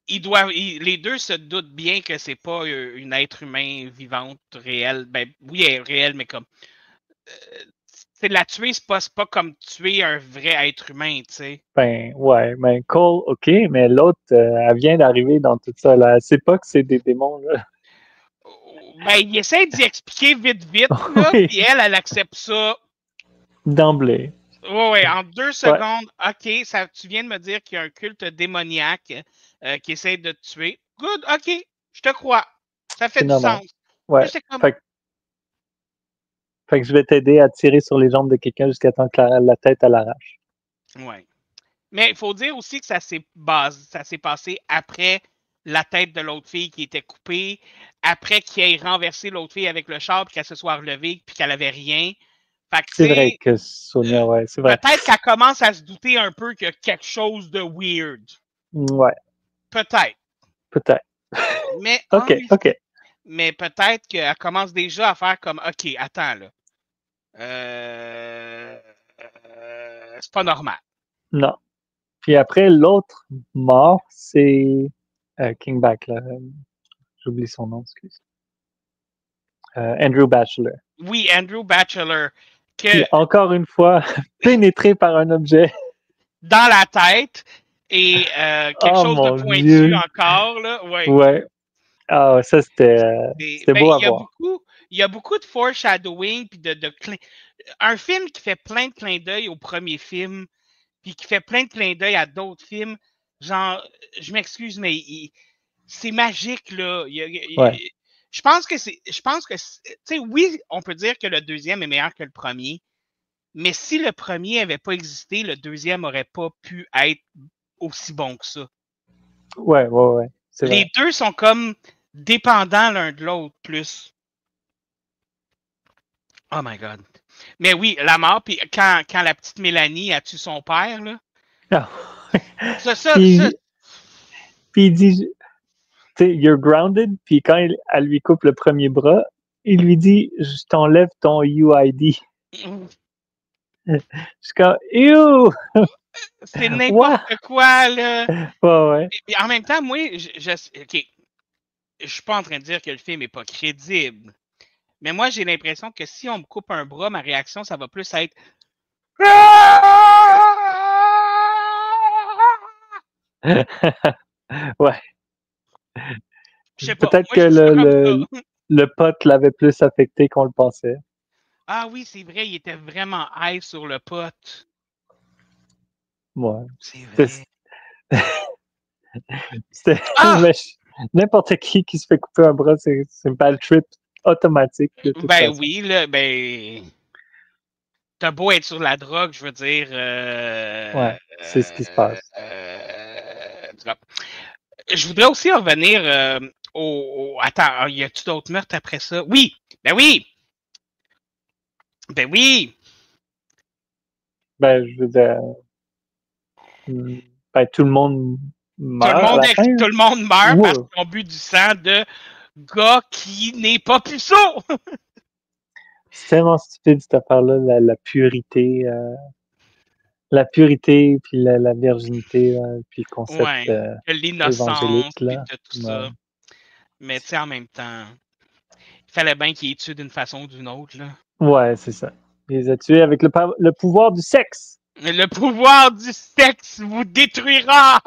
les deux se doutent bien que c'est pas une être humain vivante réelle. Ben oui, elle est réelle, mais comme c'est la tuer, c'est pas comme tuer un vrai être humain, tu sais. Ben ouais, ben Cole, ok, mais l'autre, elle vient d'arriver dans tout ça là. Elle sait pas que c'est des démons là. Ben il essaie d'y expliquer vite, là, oui. Puis elle accepte ça. D'emblée. Oui, en 2 secondes, OK, tu viens de me dire qu'il y a un culte démoniaque qui essaie de te tuer. Good, OK, je te crois. Ça fait du sens. Ouais. Fait que je vais t'aider à tirer sur les jambes de quelqu'un jusqu'à temps que la tête à l'arrache. Oui. Mais il faut dire aussi que ça s'est passé après la tête de l'autre fille qui était coupée, après qu'il ait renversé l'autre fille avec le char, puis qu'elle se soit relevée, puis qu'elle avait rien. C'est vrai que Sonia, c'est vrai. Peut-être qu'elle commence à se douter un peu qu'il y a quelque chose de weird. Ouais. Peut-être. Mais, OK. Mais peut-être qu'elle commence déjà à faire comme, OK, attends, là. C'est pas normal. Non. Puis après, l'autre mort, c'est Kingback, là. J'oublie son nom, excuse. Andrew Bachelor. Oui, Andrew Bachelor. Puis encore une fois, pénétré par un objet. Dans la tête. Et quelque chose de pointu encore, là. Ouais. Ah, ça, c'était beau à voir. Il y a beaucoup de foreshadowing, puis un film qui fait plein de clins d'œil au premier film, puis qui fait plein de clins d'œil à d'autres films. Genre, je m'excuse, mais c'est magique, là. Ouais. Je pense que tu sais, oui, on peut dire que le deuxième est meilleur que le premier, mais si le premier n'avait pas existé, le deuxième n'aurait pas pu être aussi bon que ça. Ouais. C'est Les vrai. deux sont comme dépendants l'un de l'autre, plus. Oh my God. Mais oui, la mort, puis quand la petite Mélanie a tué son père, là. Ah. Ça. Puis il dit, tu sais, you're grounded, puis quand elle lui coupe le premier bras, il lui dit, je t'enlève ton UID. Je suis comme, ew! C'est What? n'importe quoi, là. Ouais. Et en même temps, moi, OK, je suis pas en train de dire que le film est pas crédible. Mais moi, j'ai l'impression que si on me coupe un bras, ma réaction, ça va plus être. Ouais. Je sais pas. Peut-être Moi, que je suis pas comme ça. le pote l'avait plus affecté qu'on le pensait. Ah oui, c'est vrai, il était vraiment high sur le pote. Ouais. C'est vrai. Ah! N'importe qui se fait couper un bras, c'est une bad trip automatique de toute Ben façon. oui, là, ben. T'as beau être sur la drogue, je veux dire. Ouais, c'est ce qui se passe. Je voudrais aussi revenir Attends, y a-tu d'autres meurtres après ça? Oui! Ben oui! Ben oui! Ben, je veux dire, ben, tout le monde meurt à la fin. Tout le monde meurt parce Ouais. qu'ils ont bu du sang de gars qui n'est pas puceau! C'est tellement stupide cette affaire-là, la purité. La purité, puis la virginité, puis le concept Ouais, l'innocence, évangélique, puis là. tout Ouais. ça. Mais tu sais, en même temps, il fallait bien qu'il les tue d'une façon ou d'une autre, là. Ouais, c'est ça. Il les a tués avec le pouvoir du sexe. Le pouvoir du sexe vous détruira!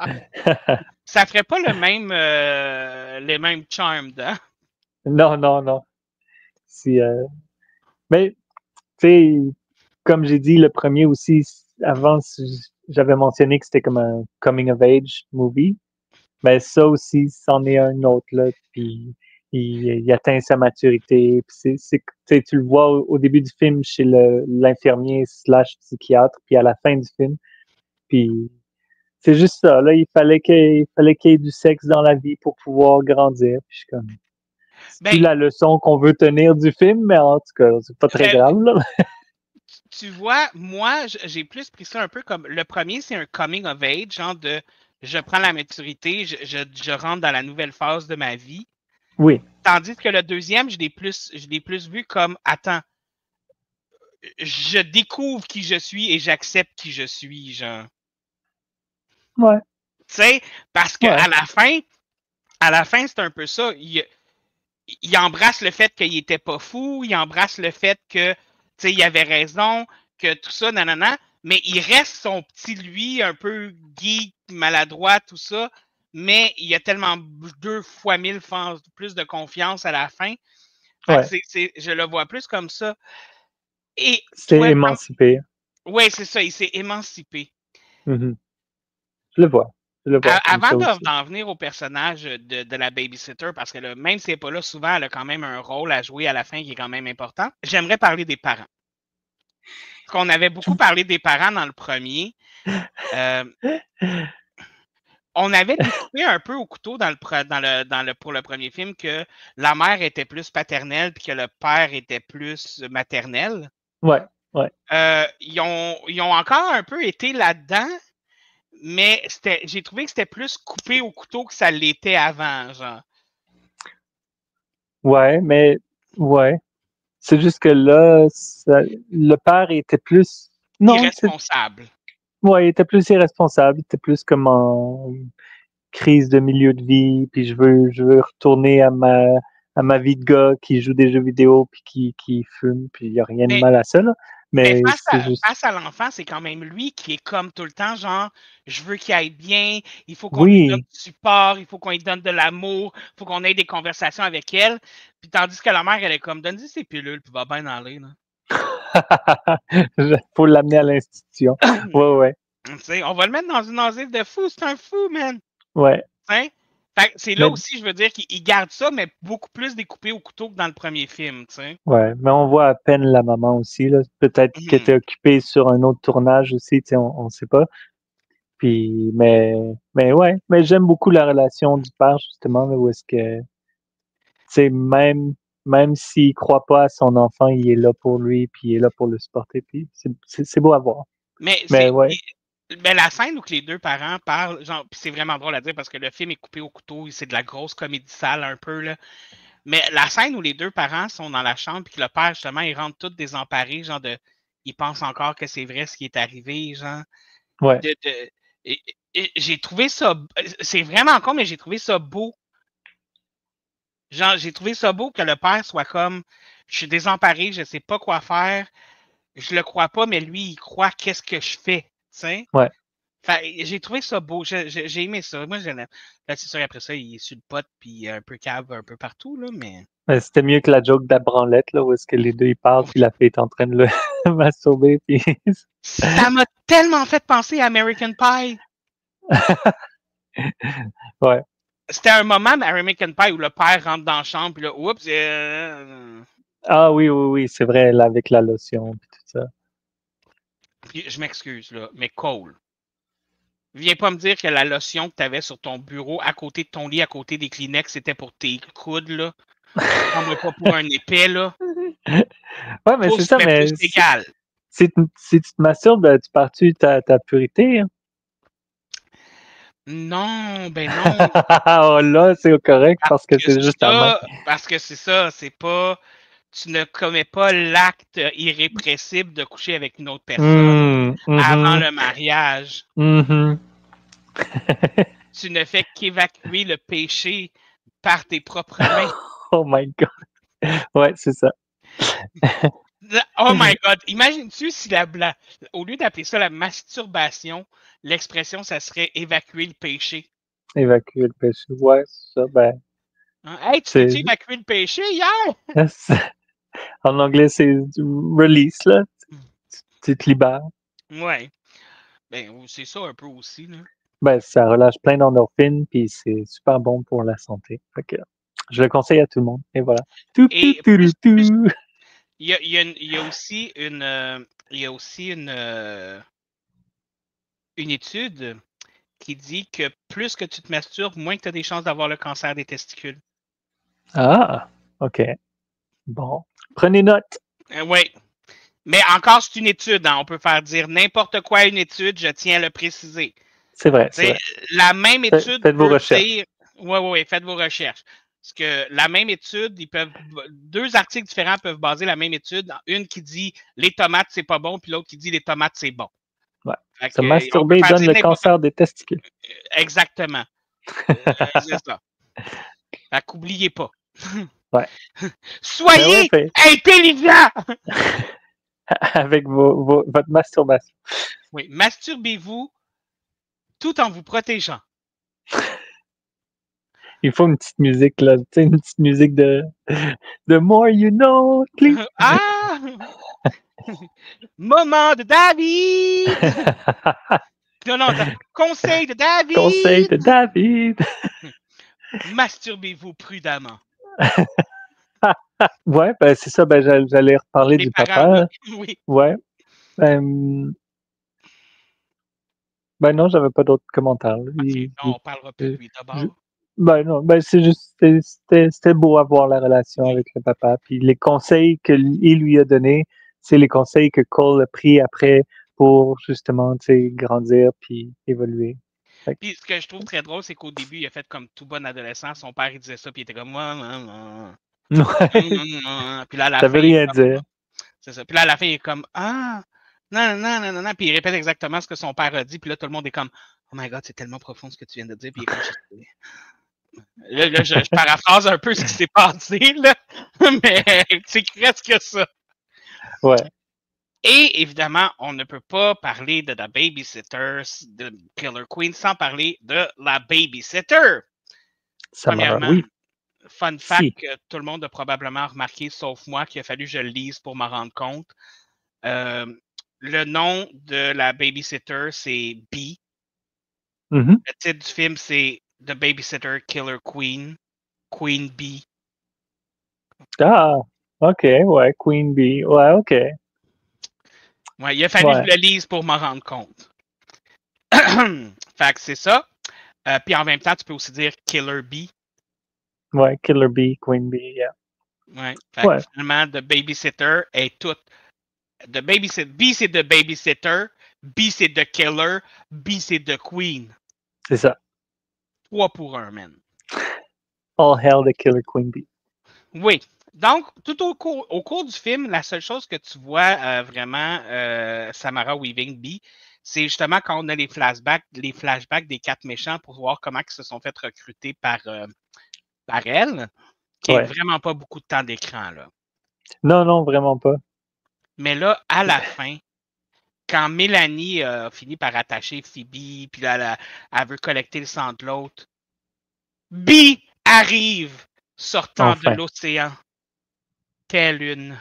Ça ferait pas les mêmes charms, hein? Non. Si, mais, tu sais, comme j'ai dit, le premier aussi, avant, j'avais mentionné que c'était comme un coming of age movie. Mais ça aussi, c'en est un autre, là. Puis il atteint sa maturité. Puis tu le vois au début du film chez l'infirmier / psychiatre, puis à la fin du film. Puis c'est juste ça, là. Il fallait qu'il y ait du sexe dans la vie pour pouvoir grandir. Puis je suis comme, c'est plus Ben, la leçon qu'on veut tenir du film, mais en tout cas, c'est pas très grave, là. tu vois, moi, j'ai plus pris ça un peu comme le premier, c'est un coming of age, genre de je prends la maturité, je rentre dans la nouvelle phase de ma vie. Oui. Tandis que le deuxième, je l'ai plus vu comme attends, je découvre qui je suis et j'accepte qui je suis, genre. Ouais. Tu sais, parce que Ouais. à la fin, c'est un peu ça. Il embrasse le fait qu'il était pas fou, il embrasse le fait que, tu sais, il avait raison, que tout ça, nanana, mais il reste son petit lui, un peu geek, maladroit, tout ça, mais il a tellement 2 fois 1000 plus de confiance à la fin. Fait que Ouais. je le vois plus comme ça. Et C'est toi, émancipé. oui, c'est ça, il s'est émancipé. Mm-hmm. Je le vois comme Avant ça aussi. d'en venir au personnage de la babysitter, parce que là, même si elle n'est pas là souvent, elle a quand même un rôle à jouer à la fin qui est quand même important, j'aimerais parler des parents. Parce qu'on avait beaucoup parlé des parents dans le premier. On avait découpé un peu au couteau pour le premier film que la mère était plus paternelle puis que le père était plus maternel. Ouais. Ils ont encore un peu été là-dedans, mais j'ai trouvé que c'était plus coupé au couteau que ça l'était avant, genre. Ouais, mais ouais. C'est juste que là, le père était plus. Non, Irresponsable. ouais, il était plus irresponsable. Il était plus comme en crise de milieu de vie. Puis je veux retourner à ma vie de gars qui joue des jeux vidéo puis qui fume. Puis il n'y a rien de Mais mal à ça, là. Mais Mais c'est juste. face à l'enfant, c'est quand même lui qui est comme tout le temps, genre, je veux qu'il aille bien, il faut qu'on lui donne Oui. du support, il faut qu'on lui donne de l'amour, il faut qu'on ait des conversations avec elle. Puis tandis que la mère, elle est comme, donne-lui ses pilules, puis va bien aller, là. Faut l'amener à l'institution. Ouais. Tu sais, on va le mettre dans une asile de fou, c'est un fou, man. Ouais. T'sais? C'est là aussi, je veux dire, qu'il garde ça, mais beaucoup plus découpé au couteau que dans le premier film, tu sais. Ouais, mais on voit à peine la maman aussi, là. Peut-être qu'elle était occupée sur un autre tournage aussi, tu sais, on sait pas. Puis, mais ouais, mais j'aime beaucoup la relation du père, justement, là, où est-ce que, tu sais, même s'il croit pas à son enfant, il est là pour lui, puis il est là pour le supporter, puis c'est beau à voir. Mais ouais. Mais la scène où que les deux parents parlent, genre, puis c'est vraiment drôle à dire parce que le film est coupé au couteau, c'est de la grosse comédie sale un peu, là. Mais la scène où les deux parents sont dans la chambre puis que le père, justement, il rentre tout désemparé, genre de. Il pense encore que c'est vrai ce qui est arrivé, genre. Ouais. J'ai trouvé ça. C'est vraiment con, mais j'ai trouvé ça beau. Genre, j'ai trouvé ça beau que le père soit comme. Je suis désemparé, je sais pas quoi faire. Je le crois pas, mais lui, il croit qu'est-ce que je fais. Tu sais? Ouais. J'ai trouvé ça beau. J'ai aimé ça. Moi, là, c'est sûr, après ça, il est sur le pot puis un peu cave un peu partout, là, mais. C'était mieux que la joke de la branlette, là, où est-ce que les deux ils parlent, puis la fille est en train de le masturber, puis. Ça m'a tellement fait penser à American Pie. Ouais. C'était un moment American Pie où le père rentre dans la chambre, puis là, oups. Ah oui, c'est vrai, là, avec la lotion, puis tout ça. Puis, je m'excuse, là, mais Cole, viens pas me dire que la lotion que tu avais sur ton bureau, à côté de ton lit, à côté des Kleenex, c'était pour tes coudes, là. Prends-moi pas pour un épais, là. Ouais, mais c'est ça, mais égal. Si tu te masturbes, tu pars-tu ta pureté? Hein? Non, ben non. Oh là, c'est correct parce que c'est juste ta main. Parce que c'est ça, c'est pas. Tu ne commets pas l'acte irrépressible de coucher avec une autre personne avant le mariage. Tu ne fais qu'évacuer le péché par tes propres mains. Oh my God. Ouais, c'est ça. Oh my God. Imagine-tu si au lieu d'appeler ça la masturbation, l'expression, ça serait évacuer le péché. Évacuer le péché. Ouais, c'est ça. Ben, Hein? Hey, tu t'es évacué le péché hier? En anglais, c'est release, là. Tu te libères. Ouais. Ben, c'est ça un peu aussi, là. Ben, ça relâche plein d'endorphines, puis c'est super bon pour la santé. Fait que je le conseille à tout le monde. Et voilà. Et il y a aussi une étude qui dit que plus que tu te masturbes, moins que tu as des chances d'avoir le cancer des testicules. Ah, OK. Bon. Prenez note. Oui. Mais encore, c'est une étude. Hein. On peut faire dire n'importe quoi à une étude, je tiens à le préciser. C'est vrai, c'est vrai. La même étude faites vos recherches. Oui, faites vos recherches. Parce que la même étude, deux articles différents peuvent baser la même étude. Une qui dit les tomates, c'est pas bon, puis l'autre qui dit les tomates, c'est bon. Ouais. Se masturber donne le cancer des testicules. Exactement. C'est ça. Fait qu'oubliez pas. Ouais. Soyez intelligent! Avec votre masturbation. Oui, masturbez-vous tout en vous protégeant. Il faut une petite musique, là. Tu sais, une petite musique de The more you know. Clic. Ah! Moment de David! Non, conseil de David! Conseil de David! Masturbez-vous prudemment. Ouais, ben c'est ça, ben j'allais reparler du papa. Oui. Ouais. Ben non, j'avais pas d'autres commentaires. Okay. Non, on parlera plus de lui d'abord. Ben non, ben c'est juste, c'était beau à voir la relation avec le papa. Puis les conseils qu'il lui a donnés, c'est les conseils que Cole a pris après pour justement, tu sais, grandir puis évoluer. Puis ce que je trouve très drôle, c'est qu'au début, il a fait comme tout bon adolescent. Son père, il disait ça, puis il était comme moi. Puis là, à la fin, ça veut rien dire. C'est ça. Puis là, à la fin, il est comme non. Puis il répète exactement ce que son père a dit. Puis là, tout le monde est comme oh my God, c'est tellement profond ce que tu viens de dire. Puis il est comme là, je paraphrase un peu ce qui s'est passé, là. Mais c'est presque ça. Ouais. Et évidemment, on ne peut pas parler de The Babysitter, de Killer Queen, sans parler de la Babysitter. Premièrement, oui. Fun fact que tout le monde a probablement remarqué, sauf moi, qu'il a fallu que je le lise pour m'en rendre compte. Le nom de la Babysitter, c'est B. Mm-hmm. Le titre du film, c'est The Babysitter Killer Queen. Queen Bee. Ah, OK, ouais, Queen Bee. Ouais, OK. Ouais, il a fallu que je le lise pour m'en rendre compte. Fait que c'est ça. Puis en même temps, tu peux aussi dire Killer Bee. Ouais, Killer Bee, Queen Bee, yeah. Ouais. Fait que finalement, The Babysitter est tout. B, c'est The Babysitter. B, c'est The Killer. B, c'est The Queen. C'est ça. 3 pour 1, man. All hail the Killer Queen Bee. Oui. Donc, tout au cours du film, la seule chose que tu vois vraiment, Samara Weaving Bee, c'est justement quand on a les flashbacks des 4 méchants pour voir comment ils se sont fait recruter par elle, qui est vraiment pas beaucoup de temps d'écran, là. Non, vraiment pas. Mais là, à la fin, quand Mélanie finit par attacher Phoebe, puis là, elle veut collecter le sang de l'autre, Bee arrive sortant de l'océan. Telle une.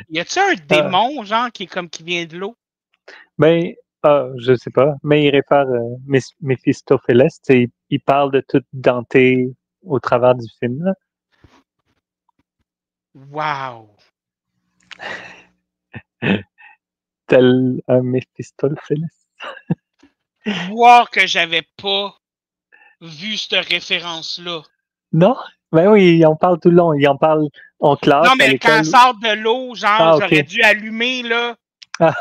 Y a-tu un démon, genre, qui vient de l'eau? Ben, je sais pas, mais il réfère Mephistopheles, il parle de tout Dante au travers du film, là. Wow! Tel un Mephistopheles. Voir que j'avais pas vu cette référence-là. Non? Ben oui, il en parle tout le long. Il en parle en classe, Non, à mais quand l'école. elle sort de l'eau, genre, j'aurais dû allumer, là. Ah.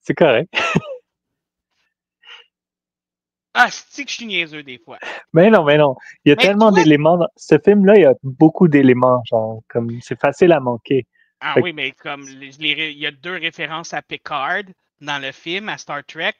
C'est correct. Ah, c'est que je suis niaiseux des fois. Mais non. Il y a tellement d'éléments. Ce film-là, il y a beaucoup d'éléments, genre, comme c'est facile à manquer. Ah oui, mais comme il y a 2 références à Picard dans le film, à Star Trek.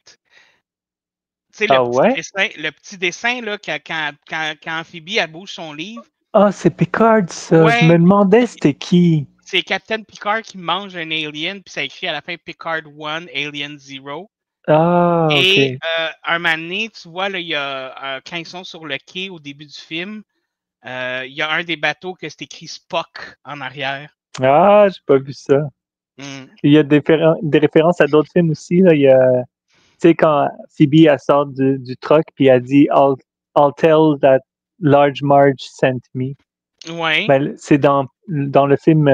Tu sais, le petit dessin, là, quand Phoebe, elle bouge son livre. Ah, c'est Picard, ça. Je me demandais c'était qui. C'est Captain Picard qui mange un alien, puis ça écrit à la fin Picard 1, Alien 0. Ah, Et OK. un moment donné, tu vois, là, il y a, quand ils sont sur le quai au début du film, il y a un des bateaux que c'est écrit Spock en arrière. Ah, j'ai pas vu ça. Il y a des références à d'autres films aussi, là. Il y a, tu sais, quand Phoebe, elle sort du truck, puis elle dit I'll tell that Large Marge sent me. Ouais. Ben, c'est dans le film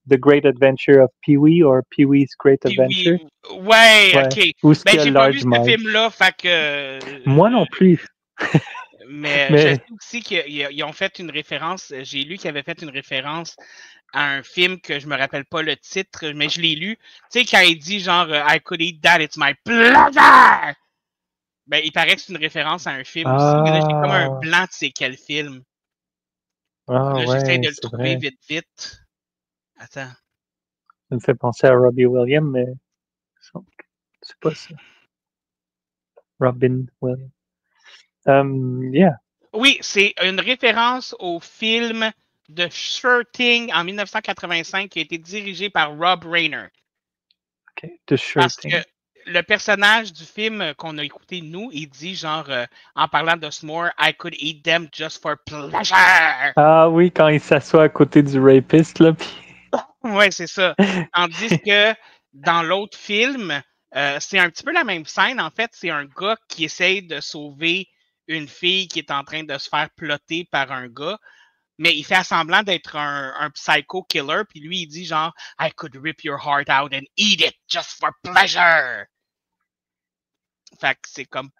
The Great Adventure of Pee-wee or Pee-wee's Great Adventure. Ouais, OK. Où est-ce qu'il y Ben, a j'ai pas vu Large ce Marge. film-là, fait que... Moi non plus. mais je sais aussi qu'ils ont fait une référence, j'ai lu qu'ils avaient fait une référence à un film que je me rappelle pas le titre, mais je l'ai lu. Tu sais, quand il dit genre I could eat that, it's my pleasure! Ben, il paraît que c'est une référence à un film aussi, mais là, j'ai comme un blanc de c'est quel film. Ah Là, j'essaie ouais, de le c'est trouver vrai. vite. Attends. Ça me fait penser à Robbie Williams, mais c'est pas ça. Robin Williams. Yeah. Oui, c'est une référence au film The Sure Thing en 1985 qui a été dirigé par Rob Reiner. OK, The Sure Parce Thing. que le personnage du film qu'on a écouté, nous, il dit genre, en parlant de s'more, I could eat them just for pleasure. Ah oui, quand il s'assoit à côté du rapiste, là, puis... Ouais, c'est ça. Tandis que dans l'autre film, c'est un petit peu la même scène. En fait, c'est un gars qui essaye de sauver une fille qui est en train de se faire plotter par un gars. Mais il fait semblant d'être un psycho killer, puis lui, il dit genre, I could rip your heart out and eat it just for pleasure. Fait que c'est comme.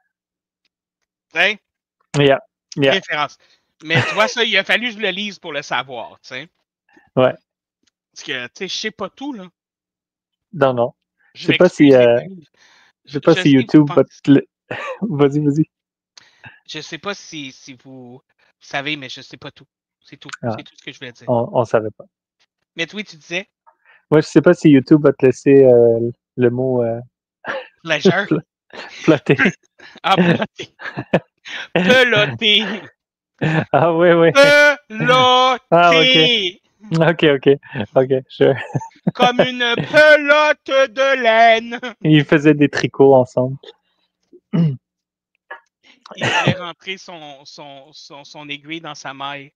Tu sais? Yeah. Référence. Mais tu vois, ça, il a fallu que je le lise pour le savoir, tu sais. Ouais. Parce que, tu sais, je sais pas tout, là. Non. Je sais pas si YouTube va te... Vas-y. Je sais pas si vous savez, mais je sais pas tout. C'est tout. Ah, C'est tout ce que je voulais dire. on savait pas. Mais oui, tu disais? Moi, je sais pas si YouTube va te laisser le mot Pleasure? plotter. Ah, plotter. Peloter. Ah ouais. Peloter. Ah, OK, sure. Comme une pelote de laine. Ils faisaient des tricots ensemble. Il voulait rentrer son aiguille dans sa maille.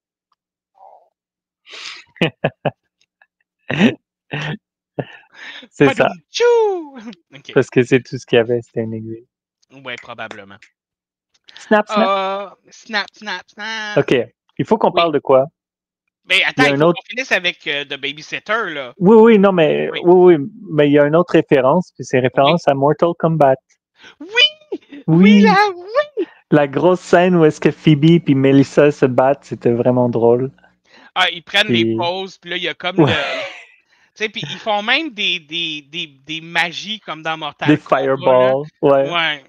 C'est ça. Tchou! OK. Parce que c'est tout ce qu'il y avait, c'était une aiguille. Ouais, probablement. Snap, snap. Snap, snap, snap. OK. Il faut qu'on Oui. parle de quoi? Mais Il y attends, a il un faut autre. qu'on finisse avec The Babysitter, là. Oui, oui, non, mais Oui. oui, oui, mais il y a une autre référence, puis c'est Oui. référence à Mortal Kombat. Oui! Oui, Oui, là, oui! la grosse scène où est-ce que Phoebe puis Melissa se battent, c'était vraiment drôle. Ah, ils prennent les Puis, pauses, puis là, il y a comme ouais, le. Tu sais, puis ils font même des magies comme dans des Mortal Kombat, là. fireballs. Ouais, Ouais.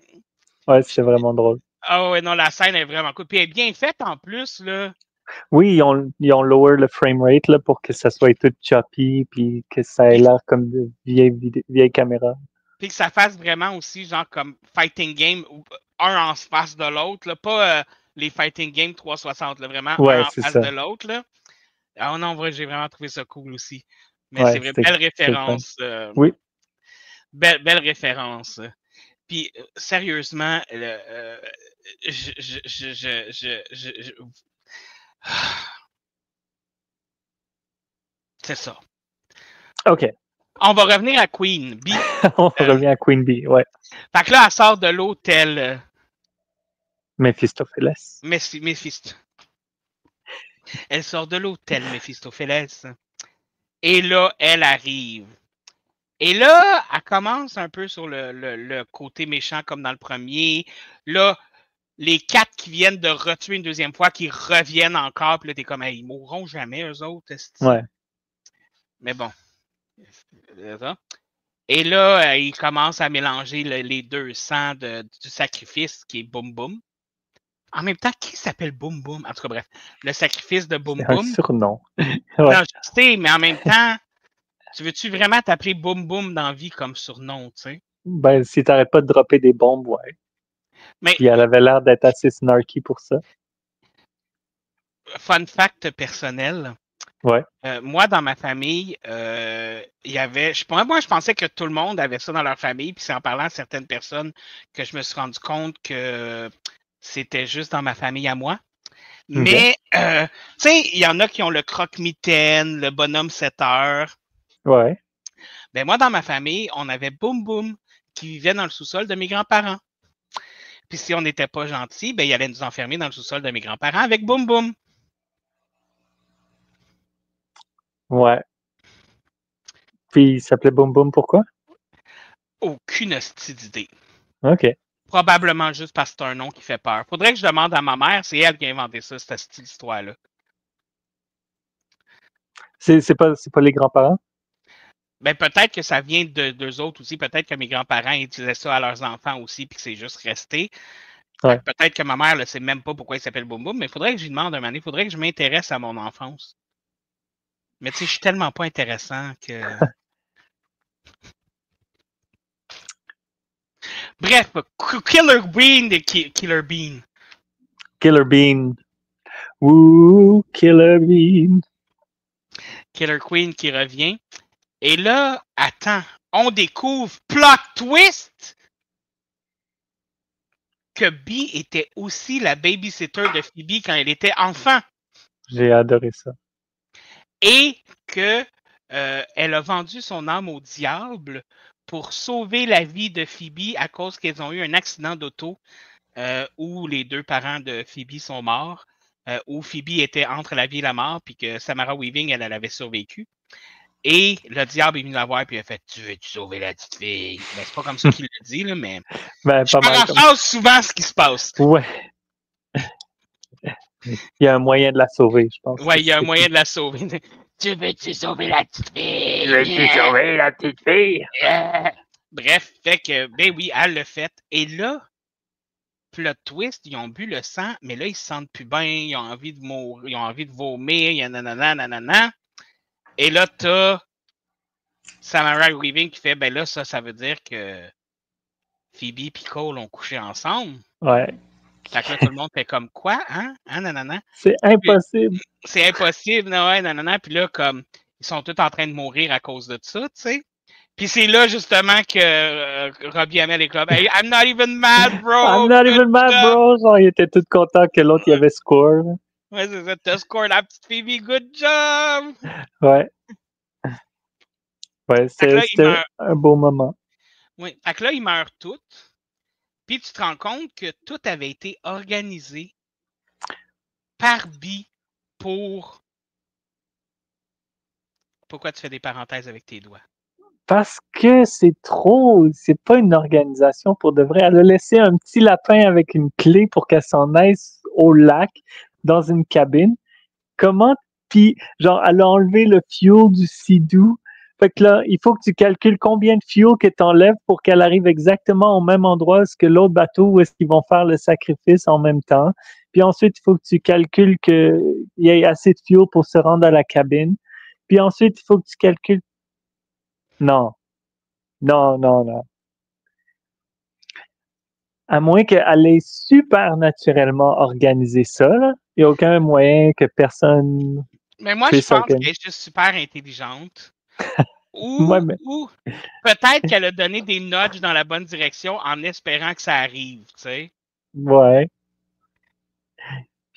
ouais, c'était vraiment drôle. Ah ouais, non, la scène est vraiment cool. Puis elle est bien faite en plus, là. Oui, ils ont lower le frame rate là, pour que ça soit tout choppy, puis que ça ait Puis, l'air comme de vieille caméra. puis que ça fasse vraiment aussi, genre, comme fighting game, un en face de l'autre, là. Pas les fighting games 360, là. Vraiment, un Ouais, en c'est face de ça. l'autre, là. Ah non, vrai, j'ai vraiment trouvé ça cool aussi. Mais Ouais, c'est vrai, belle c'était le fun. référence. Oui, Belle référence. Puis, sérieusement, je, je, je, je, je, je- je- c'est ça. OK. On va revenir à Queen Bee. On revient à Queen Bee, ouais. Fait que là, elle sort de l'hôtel Mephistopheles. Méphisto. Elle sort de l'hôtel Mephistopheles. Et là, elle arrive. Et là, elle commence un peu sur le côté méchant comme dans le premier. Là, les 4 qui viennent de retuer une deuxième fois, qui reviennent encore, puis là, t'es comme, hey, ils mourront jamais, eux autres, Ouais. Mais bon. C'est ça. Et là, il commence à mélanger les deux sangs du sacrifice qui est Boum Boum. En même temps, qui s'appelle Boum Boum? En tout cas, bref, le sacrifice de Boum C'est un Boum. surnom. Non, Ouais. je sais, mais en même temps, tu veux-tu vraiment t'appeler Boum Boum dans la vie comme surnom, tu sais? Ben, si t'arrêtes pas de dropper des bombes, ouais. Mais, Puis elle avait l'air d'être assez snarky pour ça. fun fact personnel, Ouais. moi, dans ma famille, il y avait. Moi, je pensais que tout le monde avait ça dans leur famille, puis c'est en parlant à certaines personnes que je me suis rendu compte que c'était juste dans ma famille à moi. OK. Mais, tu sais, il y en a qui ont le croque-mitaine, le bonhomme 7 heures. Ouais. Ben, moi, dans ma famille, on avait Boum Boum qui vivait dans le sous-sol de mes grands-parents. Puis si on n'était pas gentil, ben, il allait nous enfermer dans le sous-sol de mes grands-parents avec Boum Boum. Ouais. Puis il s'appelait Boom Boom pourquoi? Aucune hostie d'idée. OK. Probablement juste parce que c'est un nom qui fait peur. Faudrait que je demande à ma mère, c'est elle qui a inventé ça, cette histoire-là. C'est pas les grands-parents? Ben, peut-être que ça vient d'eux autres aussi. Peut-être que mes grands-parents utilisaient ça à leurs enfants aussi, puis que c'est juste resté. Ouais. Peut-être que ma mère ne sait même pas pourquoi il s'appelle Boum Boum, mais il faudrait que je lui demande un moment donné. Il faudrait que je m'intéresse à mon enfance. Mais tu sais, je suis tellement pas intéressant que. Bref, Killer Bean de Killer Bean. Killer Bean. Woo, Killer Bean. Killer Queen qui revient. Et là, attends, on découvre plot twist que Bee était aussi la babysitter de Phoebe quand elle était enfant. J'ai adoré ça. Et que elle a vendu son âme au diable pour sauver la vie de Phoebe à cause qu'ils ont eu un accident d'auto où les deux parents de Phoebe sont morts, où Phoebe était entre la vie et la mort, puis que Samara Weaving, elle avait survécu. Et le diable est venu la voir et il a fait « Tu veux-tu sauver la petite fille? » Ben, c'est pas comme ça qu'il le dit, là, mais Ben, je pas mal comme paraphrase souvent ce qui se passe. Ouais. Il y a un moyen de la sauver, je pense. Ouais, il y a un moyen de la sauver. Tu veux-tu sauver la petite fille? Veux-tu sauver la petite fille? Bref, fait que, ben oui, elle l'a fait. Et là, plot twist, ils ont bu le sang, mais là, ils se sentent plus bien, ils ont envie de mourir, ils ont envie de vomir, il y a nanana. Et là, t'as Samara Weaving qui fait, ben là, ça veut dire que Phoebe et Cole ont couché ensemble. Ouais. Fait que là, tout le monde fait comme quoi, hein? Nanana. C'est impossible. C'est impossible, ouais, nanana. Puis là, comme, ils sont tous en train de mourir à cause de ça, tu sais. Puis c'est là, justement, que Robbie Amell est comme, hey, I'm not even mad, bro! I'm not even mad, bro! Genre, il était tout content que l'autre, il avait score. Ouais, c'est ça. T'as score la petite Phoebe, good job! Ouais. Ouais, c'était un beau moment. Oui. Fait que là, ils meurent toutes. Puis tu te rends compte que tout avait été organisé par Bee pour... Pourquoi tu fais des parenthèses avec tes doigts? Parce que c'est pas une organisation pour de vrai. Elle a laissé un petit lapin avec une clé pour qu'elle s'en aille au lac dans une cabine. Comment, puis genre, elle a enlevé le fuel du Sea-Doo. Fait que là, il faut que tu calcules combien de fuel que tu enlèves pour qu'elle arrive exactement au même endroit que l'autre bateau où est-ce qu'ils vont faire le sacrifice en même temps. Puis ensuite, il faut que tu calcules qu'il y ait assez de fuel pour se rendre à la cabine. Puis ensuite, il faut que tu calcules. Non, non, non, non. À moins qu'elle ait super naturellement organisé ça, là. Il n'y a aucun moyen que personne Mais moi, je puisse pense organiser. qu'elle est juste super intelligente. Ouais, Ou, mais ou peut-être qu'elle a donné des nudges dans la bonne direction en espérant que ça arrive, tu sais. ouais.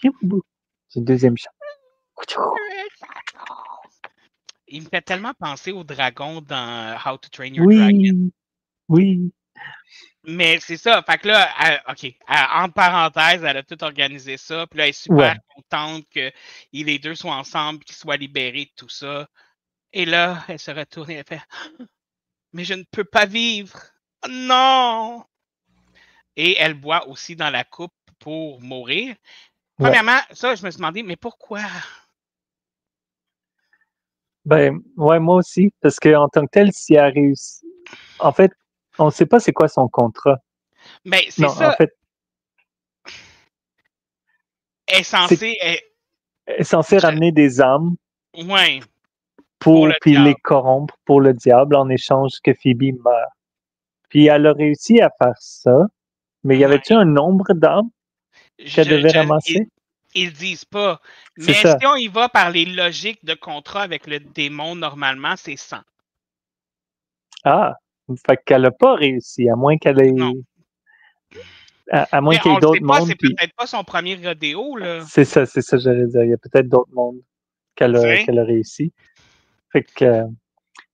Viens, Boubou. C'est le deuxième chat. Il me fait tellement penser au dragon dans How to Train Your Dragon. Oui, oui. Mais c'est ça. Fait que là, en parenthèse, elle a tout organisé ça. Puis là, elle est super Ouais. contente que les deux soient ensemble, qu'ils soient libérés de tout ça. Et là, elle se retourne et elle fait mais je ne peux pas vivre. Non! Et elle boit aussi dans la coupe pour mourir. Ouais. Premièrement, ça, je me suis demandé, mais pourquoi? Ben, ouais, moi aussi. Parce qu'en tant que tel, si elle réussit. En fait, on ne sait pas c'est quoi son contrat. Ben, c'est Non, en ça. fait, Elle est c'est censée. elle est censée ramener des âmes Ouais, pour le pour puis les diable. corrompre pour le diable en échange que Phoebe meure. Puis elle a réussi à faire ça. Mais y Ouais. avait-tu un nombre d'âmes qu'elle devait Ils, ramasser? ils disent pas. C'est Mais ça. si on y va par les logiques de contrat avec le démon, normalement, c'est 100. Ah, fait qu'elle a pas réussi, à moins qu'elle Non. ait, à moins Mais qu'il y ait on le sait d'autres pas, mondes, c'est puis peut-être pas son premier rodéo, là. c'est ça, j'allais dire. Il y a peut-être d'autres mondes Tu sais? qu'elle a réussi. Fait que,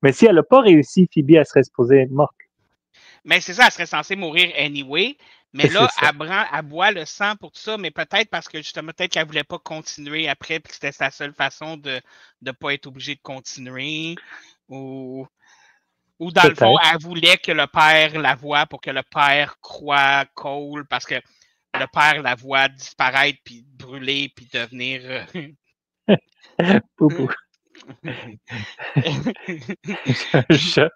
mais si elle a pas réussi, Phoebe, elle serait supposée être morte. Mais c'est ça, elle serait censée mourir anyway. Mais C'est là, ça. elle boit le sang pour tout ça, mais peut-être parce que justement, peut-être qu'elle voulait pas continuer après, puis que c'était sa seule façon de ne pas être obligée de continuer. Ou, ou dans le fond, Peut-être. elle voulait que le père la voie pour que le père croie Cole, parce que le père la voit disparaître, puis brûler, puis devenir... Boubou. Un chat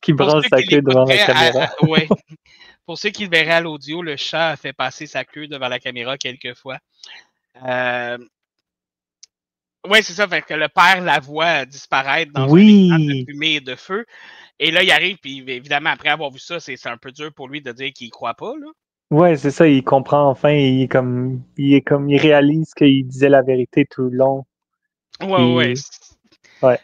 qui Pour branle ceux sa qui queue devant la l'écouteraient, caméra. ouais. Pour ceux qui le verraient à l'audio, le chat a fait passer sa queue devant la caméra quelques fois. Oui, c'est ça. Fait que le père la voit disparaître dans un écran de Oui! fumée et de feu. Et là, il arrive, puis évidemment, après avoir vu ça, c'est un peu dur pour lui de dire qu'il ne croit pas. Là. Ouais, c'est ça, il comprend enfin, il réalise qu'il disait la vérité tout le long. Ouais, ouais. Puis, ouais.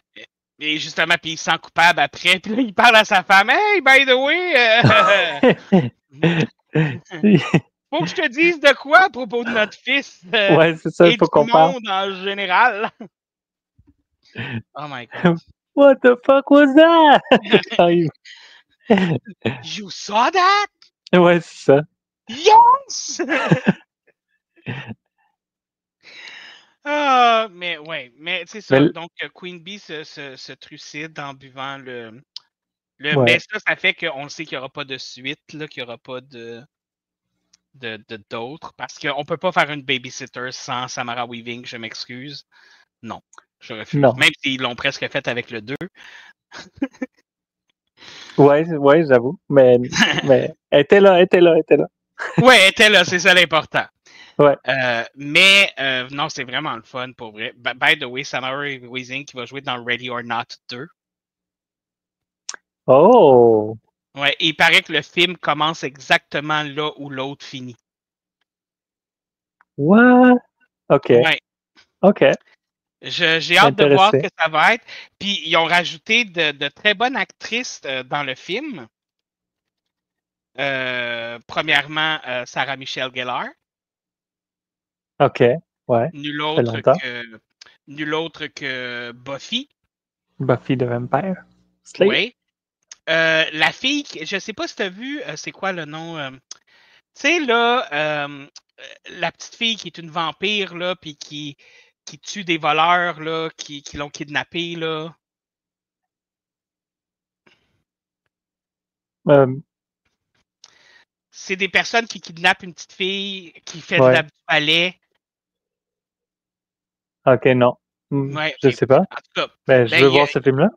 Et justement, puis il se sent coupable après. Puis là, il parle à sa femme. Hey, by the way, faut que je te dise de quoi à propos de notre fils Ouais, c'est ça, il et faut du qu'on parle. monde en général. Oh my God. What the fuck was that? Quand You saw that? Ouais, c'est ça. Yes! Ah, mais ouais, mais c'est Mais, ça. Donc, Queen Bee se trucide en buvant mais ouais. ça fait qu'on le sait qu'il n'y aura pas de suite, là, qu'il n'y aura pas d'autres, parce qu'on ne peut pas faire une babysitter sans Samara Weaving, je m'excuse. Non, je refuse. Non. Même s'ils l'ont presque fait avec le 2. Ouais, ouais, j'avoue. Mais, elle était là, elle était là, elle était là. Ouais, elle était là, c'est ça l'important. Ouais. Mais non, c'est vraiment le fun pour vrai. By the way, Samara Weaving qui va jouer dans Ready or Not 2. Oh! Ouais, il paraît que le film commence exactement là où l'autre finit. What? OK. Ouais. OK. J'ai hâte de voir ce Intéressé. que ça va être. Puis ils ont rajouté de très bonnes actrices dans le film. Premièrement, Sarah Michelle Gellar. OK. Ouais. Nul Ça fait autre longtemps. que, nul autre que Buffy. Buffy the Vampire. Slate? Oui. La fille, je sais pas si tu as vu, c'est quoi le nom? Tu sais, là, la petite fille qui est une vampire, là, puis qui tue des voleurs, là, qui l'ont kidnappée, là. C'est des personnes qui kidnappent une petite fille qui fait Ouais. du ballet. Ok, non. Ouais, Je ok. sais pas. En tout cas, Ben, je ben, veux voir ce film-là.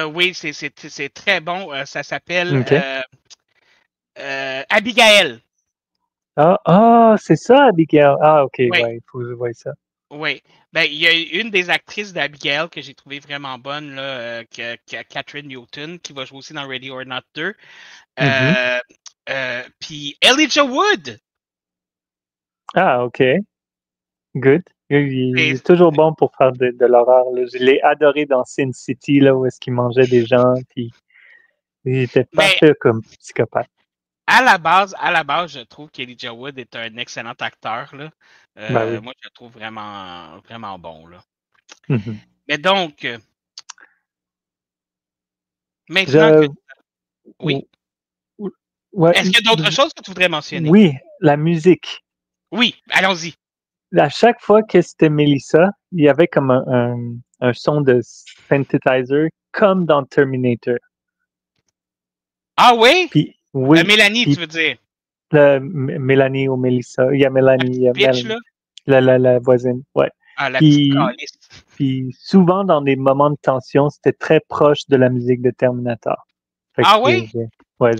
oui, c'est très bon. Ça s'appelle Ok. Abigail. C'est ça, Abigail. Ah, ok, Oui, ouais, il faut que je voie ça. oui. Ben, il y a une des actrices d'Abigail que j'ai trouvée vraiment bonne, là, Catherine Newton, qui va jouer aussi dans Ready or Not 2. Mhm. Puis Elijah Wood. Ah, ok. Good. Il C'est- est toujours bon pour faire de l'horreur, là. Je l'ai adoré dans Sin City, là, où est-ce qu'il mangeait des gens, puis il était Mais parfait comme psychopathe. à la base, je trouve qu'Elijah Wood est un excellent acteur, là. Ben oui. Moi, je le trouve vraiment, vraiment bon, là. Mhm. Mais donc, maintenant que... Je, Oui. ouais, Est-ce qu'il y a d'autres choses que tu voudrais mentionner? oui, la musique. Oui, allons-y. À chaque fois que c'était Melissa, il y avait comme un son de synthesizer, comme dans Terminator. Ah oui? Puis, oui, Mélanie, tu puis veux dire. Mélanie ou Melissa, il y a La Mélanie, il y petite a bitch, là. la voisine, ouais. Ah, la petite Puis, calice. puis souvent, dans des moments de tension, c'était très proche de la musique de Terminator. Fait Ah que oui?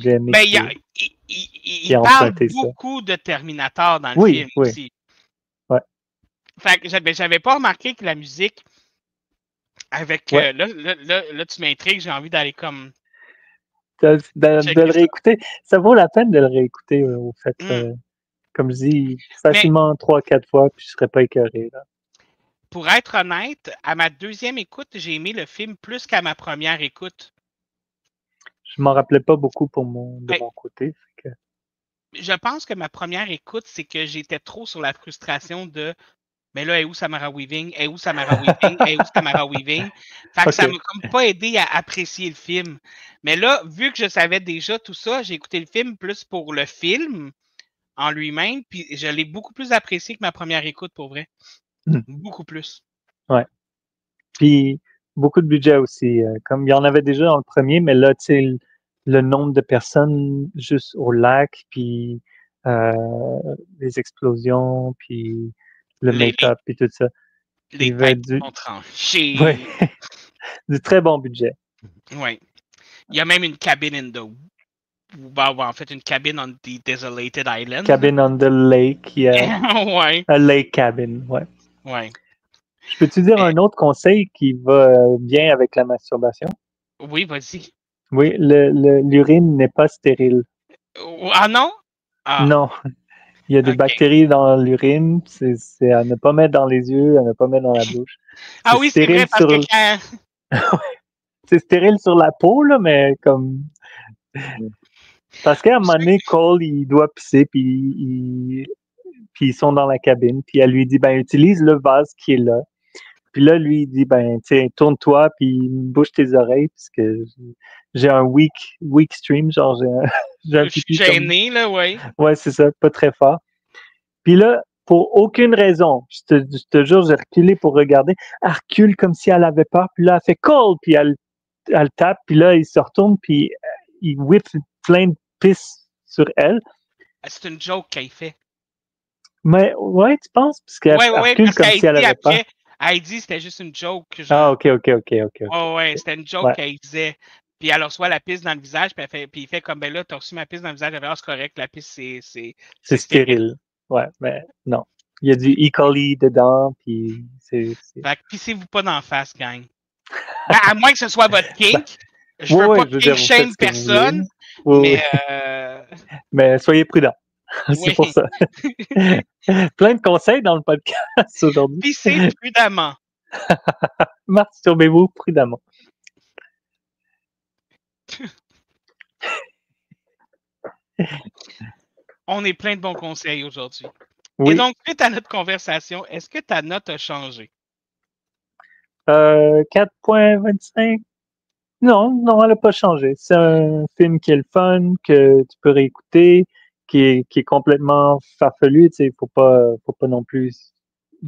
j'ai aimé Ben, qu'il il a parle emprunté ça. beaucoup de Terminator dans le Oui, film oui, aussi. ouais, Fait que j'avais pas remarqué que la musique avec... ouais. là, tu m'intrigues, j'ai envie d'aller comme De le checker ça. réécouter, ça vaut la peine de le réécouter, au fait. Hmm. Comme je dis, Mais facilement 3-4 fois, puis je serais pas écœuré, là. pour être honnête, à ma deuxième écoute, j'ai aimé le film plus qu'à ma première écoute. Je m'en rappelais pas beaucoup de Ben, mon côté. Fait que... je pense que ma première écoute, c'est que j'étais trop sur la frustration de mais là, est où Samara Weaving? Est où Samara Weaving? Est où Samara Weaving? Fait que ça OK. m'a comme pas aidé à apprécier le film. Mais là, vu que je savais déjà tout ça, j'ai écouté le film plus pour le film en lui-même, puis je l'ai beaucoup plus apprécié que ma première écoute, pour vrai. Beaucoup plus. Ouais. Puis, beaucoup de budget aussi. Comme il y en avait déjà dans le premier, mais là, tu sais, le nombre de personnes juste au lac, puis les explosions, puis le Les, les, make-up, puis tout ça. les Il y avait têtes sont ouais, tranchées. du très bon budget. Ouais. Il y a même une cabine in the... en fait, une cabine on the Desolated Island. Cabin on the Lake, yeah. Ouais. A lake cabin, ouais. Ouais. Je peux te dire Mais, un autre conseil qui va bien avec la masturbation? oui, vas-y. Oui, l'urine n'est pas stérile. Ah non? Ah, Non, il y a des ok. bactéries dans l'urine, c'est à ne pas mettre dans les yeux, à ne pas mettre dans la bouche. Ah C'est oui, c'est vrai, stérile parce sur que quand... c'est stérile sur la peau, là, mais comme parce qu'à un moment donné, Cole, il doit pisser, puis ils sont dans la cabine, puis elle lui dit ben utilise le vase qui est là. Puis là, lui, il dit, ben, tiens, tourne-toi, puis bouge tes oreilles, parce que j'ai un weak stream, genre, j'ai un Je suis pipi comme, gêné, là, oui. ouais, c'est ça, pas très fort. Puis là, pour aucune raison, je te jure, j'ai reculé pour regarder, elle recule comme si elle avait peur, puis là, elle fait call, puis elle tape, puis là, il se retourne, puis il whip plein de pisse sur elle. C'est une joke qu'elle fait. Mais, ouais, tu penses? Parce qu'elle Ouais, recule parce comme qu'elle si elle dit avait peur. après, elle dit c'était juste une joke. Ah, Genre. ok. Ouais, c'était une joke Ouais. qu'elle disait. Puis elle reçoit la pisse dans le visage, puis il fait comme, ben là, t'as reçu ma pisse dans le visage, elle fait, ah, c'est correct, la pisse, C'est c'est stérile. stérile. Ouais, mais non. Il y a du E. coli dedans, puis Fait que pissez-vous pas d'en face, gang. Ben, à moins que ce soit votre Ben, kink. Je veux ouais, pas je veux dire, kink vous faites shame ce que vous voulez. personne, Oui, mais mais soyez prudents. C'est oui. pour ça. Plein de conseils dans le podcast aujourd'hui. Pissez prudemment. Masturbez-vous prudemment. On est plein de bons conseils aujourd'hui. Et Oui. donc, suite à notre conversation, est-ce que ta note a changé? 4.25. Non, elle n'a pas changé. C'est un film qui est le fun, que tu peux réécouter, qui est complètement farfelu. Tu sais, faut pas non plus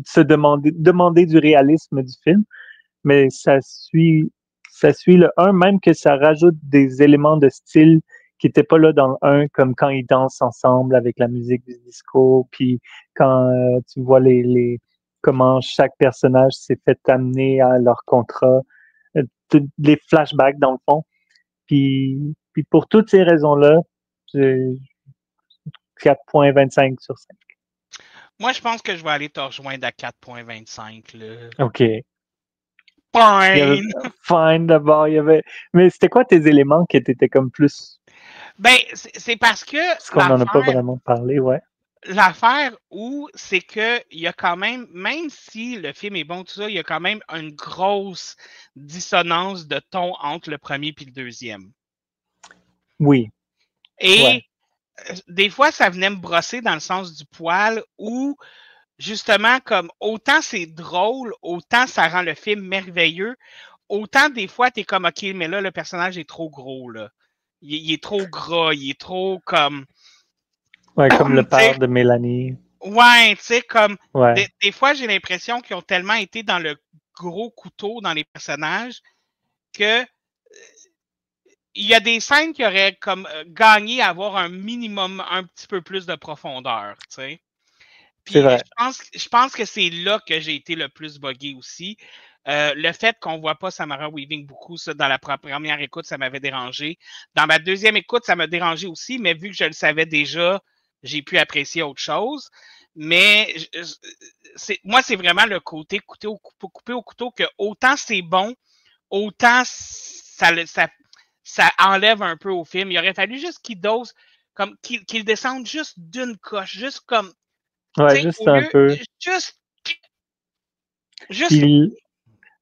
se demander du réalisme du film, mais ça suit le un, même que ça rajoute des éléments de style qui n'étaient pas là dans le 1, comme quand ils dansent ensemble avec la musique du disco, puis quand tu vois comment chaque personnage s'est fait amener à leur contrat, les flashbacks dans le fond. Puis pour toutes ces raisons-là, j'ai 4,25 sur 5. Moi, je pense que je vais aller te rejoindre à 4,25. OK. Fine! Fine, d'abord, Mais c'était quoi tes éléments qui étaient comme plus... Ben, c'est parce que... Parce qu'on n'en a pas vraiment parlé, ouais. L'affaire où c'est que il y a quand même si le film est bon, tout ça, il y a quand même une grosse dissonance de ton entre le premier et le deuxième. Oui. Et ouais. Des fois, ça venait me brosser dans le sens du poil où, justement, comme autant c'est drôle, autant ça rend le film merveilleux, autant des fois, t'es comme, OK, mais là, le personnage est trop gros, là. Il est trop gras, il est trop comme... Ouais, comme le père de Mélanie. Ouais, tu sais, comme... Ouais. Des fois, j'ai l'impression qu'ils ont tellement été dans le gros couteau dans les personnages que il y a des scènes qui auraient comme gagné à avoir un minimum, un petit peu plus de profondeur, tu sais. Puis je pense que c'est là que j'ai été le plus buggé aussi. Le fait qu'on ne voit pas Samara Weaving beaucoup, ça, dans la première écoute, ça m'avait dérangé. Dans ma deuxième écoute, ça m'a dérangé aussi, mais vu que je le savais déjà, j'ai pu apprécier autre chose. Mais moi, c'est vraiment le côté coupé au couteau que autant c'est bon, autant ça enlève un peu au film. Il aurait fallu juste qu'il dose, comme qu'il descende juste d'une coche, juste comme... Ouais, juste un peu. Juste. Puis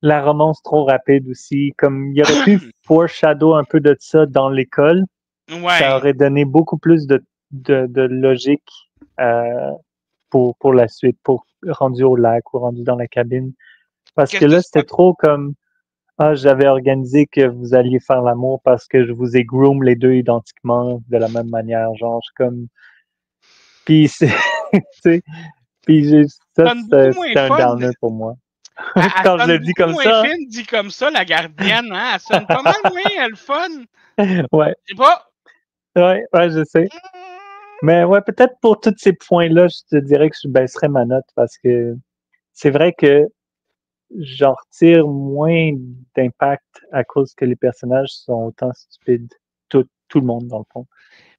la romance trop rapide aussi. Comme il aurait pu foreshadow un peu de ça dans l'école. Ouais. Ça aurait donné beaucoup plus de logique pour la suite, pour rendu au lac ou rendu dans la cabine. Parce que là, c'était trop comme j'avais organisé que vous alliez faire l'amour parce que je vous ai groom les deux identiquement de la même manière. Genre, je comme. Puis c'est. Puis ça, c'était un downer pour moi. Quand je le dis comme ça. Elle sonne dit comme ça, la gardienne, hein? Elle sonne pas mal moins le fun. Ouais. Je sais pas. Ouais, je sais. Mais ouais, peut-être pour tous ces points-là, je te dirais que je baisserais ma note parce que c'est vrai que j'en retire moins d'impact à cause que les personnages sont autant stupides. Tout le monde, dans le fond.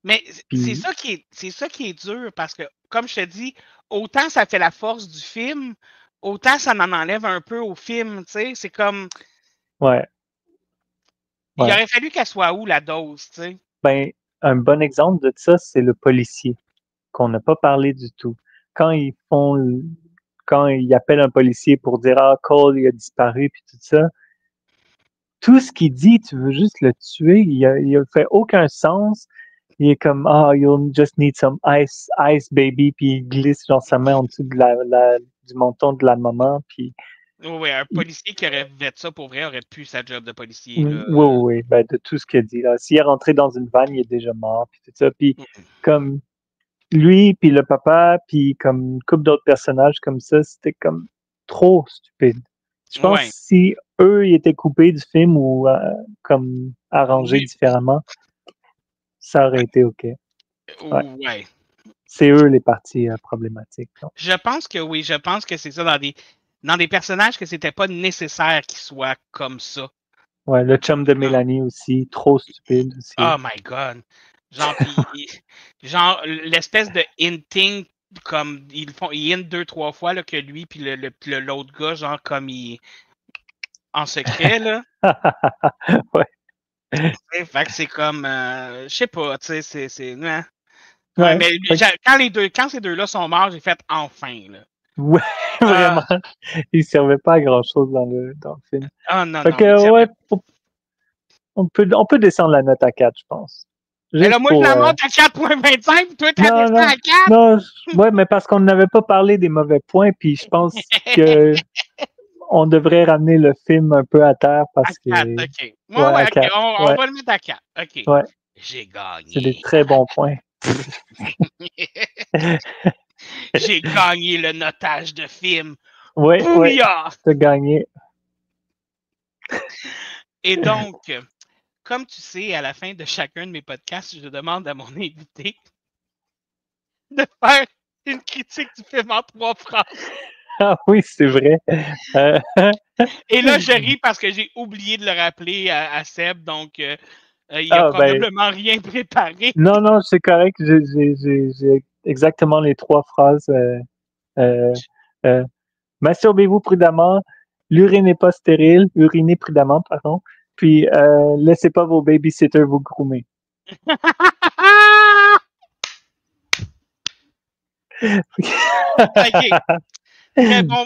Mais c'est ça qui est dur parce que, comme je te dis, autant ça fait la force du film, autant ça en enlève un peu au film, tu sais. C'est comme... Ouais. Il aurait fallu qu'elle soit où, la dose, tu sais? Ben, un bon exemple de ça, c'est le policier, qu'on n'a pas parlé du tout. Quand ils appellent un policier pour dire Cole, il a disparu, puis tout ça, tout ce qu'il dit, tu veux juste le tuer, il a fait aucun sens. Il est comme you'll just need some ice baby, puis il glisse genre sa main en dessous du menton de la maman, puis oui, un policier qui aurait fait ça pour vrai aurait pu sa job de policier. Là. Oui, ben, de tout ce qu'il a dit. S'il est rentré dans une vanne, il est déjà mort, puis tout ça. Puis comme lui, puis le papa, puis comme une couple d'autres personnages comme ça, c'était comme trop stupide. Je pense que si eux, ils étaient coupés du film ou comme arrangés différemment, ça aurait été OK. Ouais. C'est eux les parties problématiques. Donc. Je pense que oui, je pense que c'est ça dans des personnages que c'était pas nécessaire qu'ils soient comme ça. Ouais, le chum de Mélanie aussi, trop stupide aussi. Oh my God. Genre l'espèce de hinting, comme ils hint 2-3 fois là, que lui puis l'autre gars, genre comme il en secret, là. Ouais. Fait que c'est comme je sais pas, tu sais, c'est. Ouais, mais quand ces deux-là sont morts, j'ai fait enfin, là. Ouais, vraiment. Ils servaient pas à grand-chose dans le film. Ah non, fait non. Que, ouais, on peut descendre la note à 4, je pense. Mais là, moi, je la monte à 4,25, toi, t'as descendu à 4? Non, ouais, mais parce qu'on n'avait pas parlé des mauvais points, puis je pense que on devrait ramener le film un peu à terre parce que... 4, OK. Ouais, à OK, 4. on Ouais, va le mettre à 4. OK. ouais. J'ai C'est des gagné. très bons points. J'ai gagné le notage de film. Ouais, ouais, Bouillard! t'as gagné. Et donc, comme tu sais, à la fin de chacun de mes podcasts, je demande à mon invité de faire une critique du film en 3 phrases. Ah oui, c'est vrai. Et là, je ris parce que j'ai oublié de le rappeler à Seb, donc il a Ah, ben, probablement rien préparé. non, non, c'est correct. J'ai exactement les 3 phrases. Masturbez-vous prudemment. L'urine n'est pas stérile. Urinez prudemment, pardon. Puis, laissez pas vos babysitters vous groomer. OK.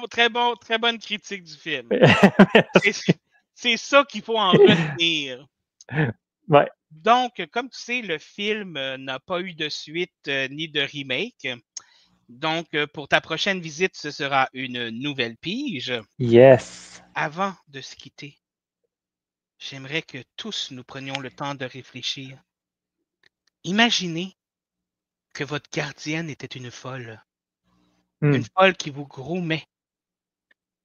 Très bonne critique du film. C'est ça qu'il faut en retenir. Ouais. Donc, comme tu sais, le film n'a pas eu de suite ni de remake. Donc, pour ta prochaine visite, ce sera une nouvelle pige. Yes. Avant de se quitter, j'aimerais que tous nous prenions le temps de réfléchir. Imaginez que votre gardienne était une folle. Une folle qui vous groomait,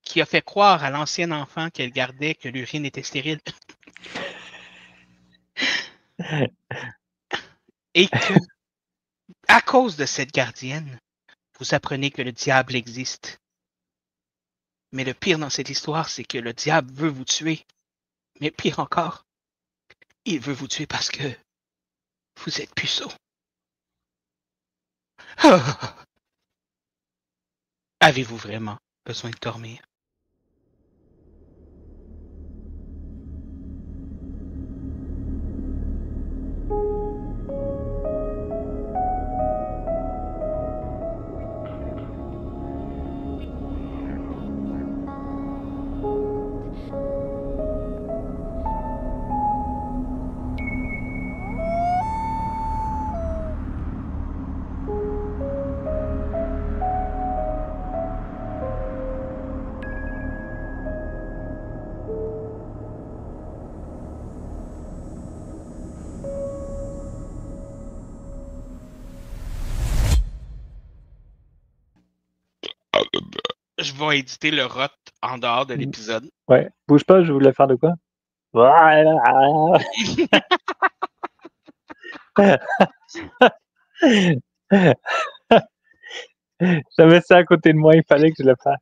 qui a fait croire à l'ancien enfant qu'elle gardait que l'urine était stérile. Et que, à cause de cette gardienne, vous apprenez que le diable existe. Mais le pire dans cette histoire, c'est que le diable veut vous tuer. Mais pire encore, il veut vous tuer parce que vous êtes puceau. Avez-vous vraiment besoin de dormir? Je vais éditer le rot en dehors de l'épisode. Ouais. Bouge pas, je voulais faire de quoi? Voilà. J'avais ça à côté de moi, il fallait que je le fasse.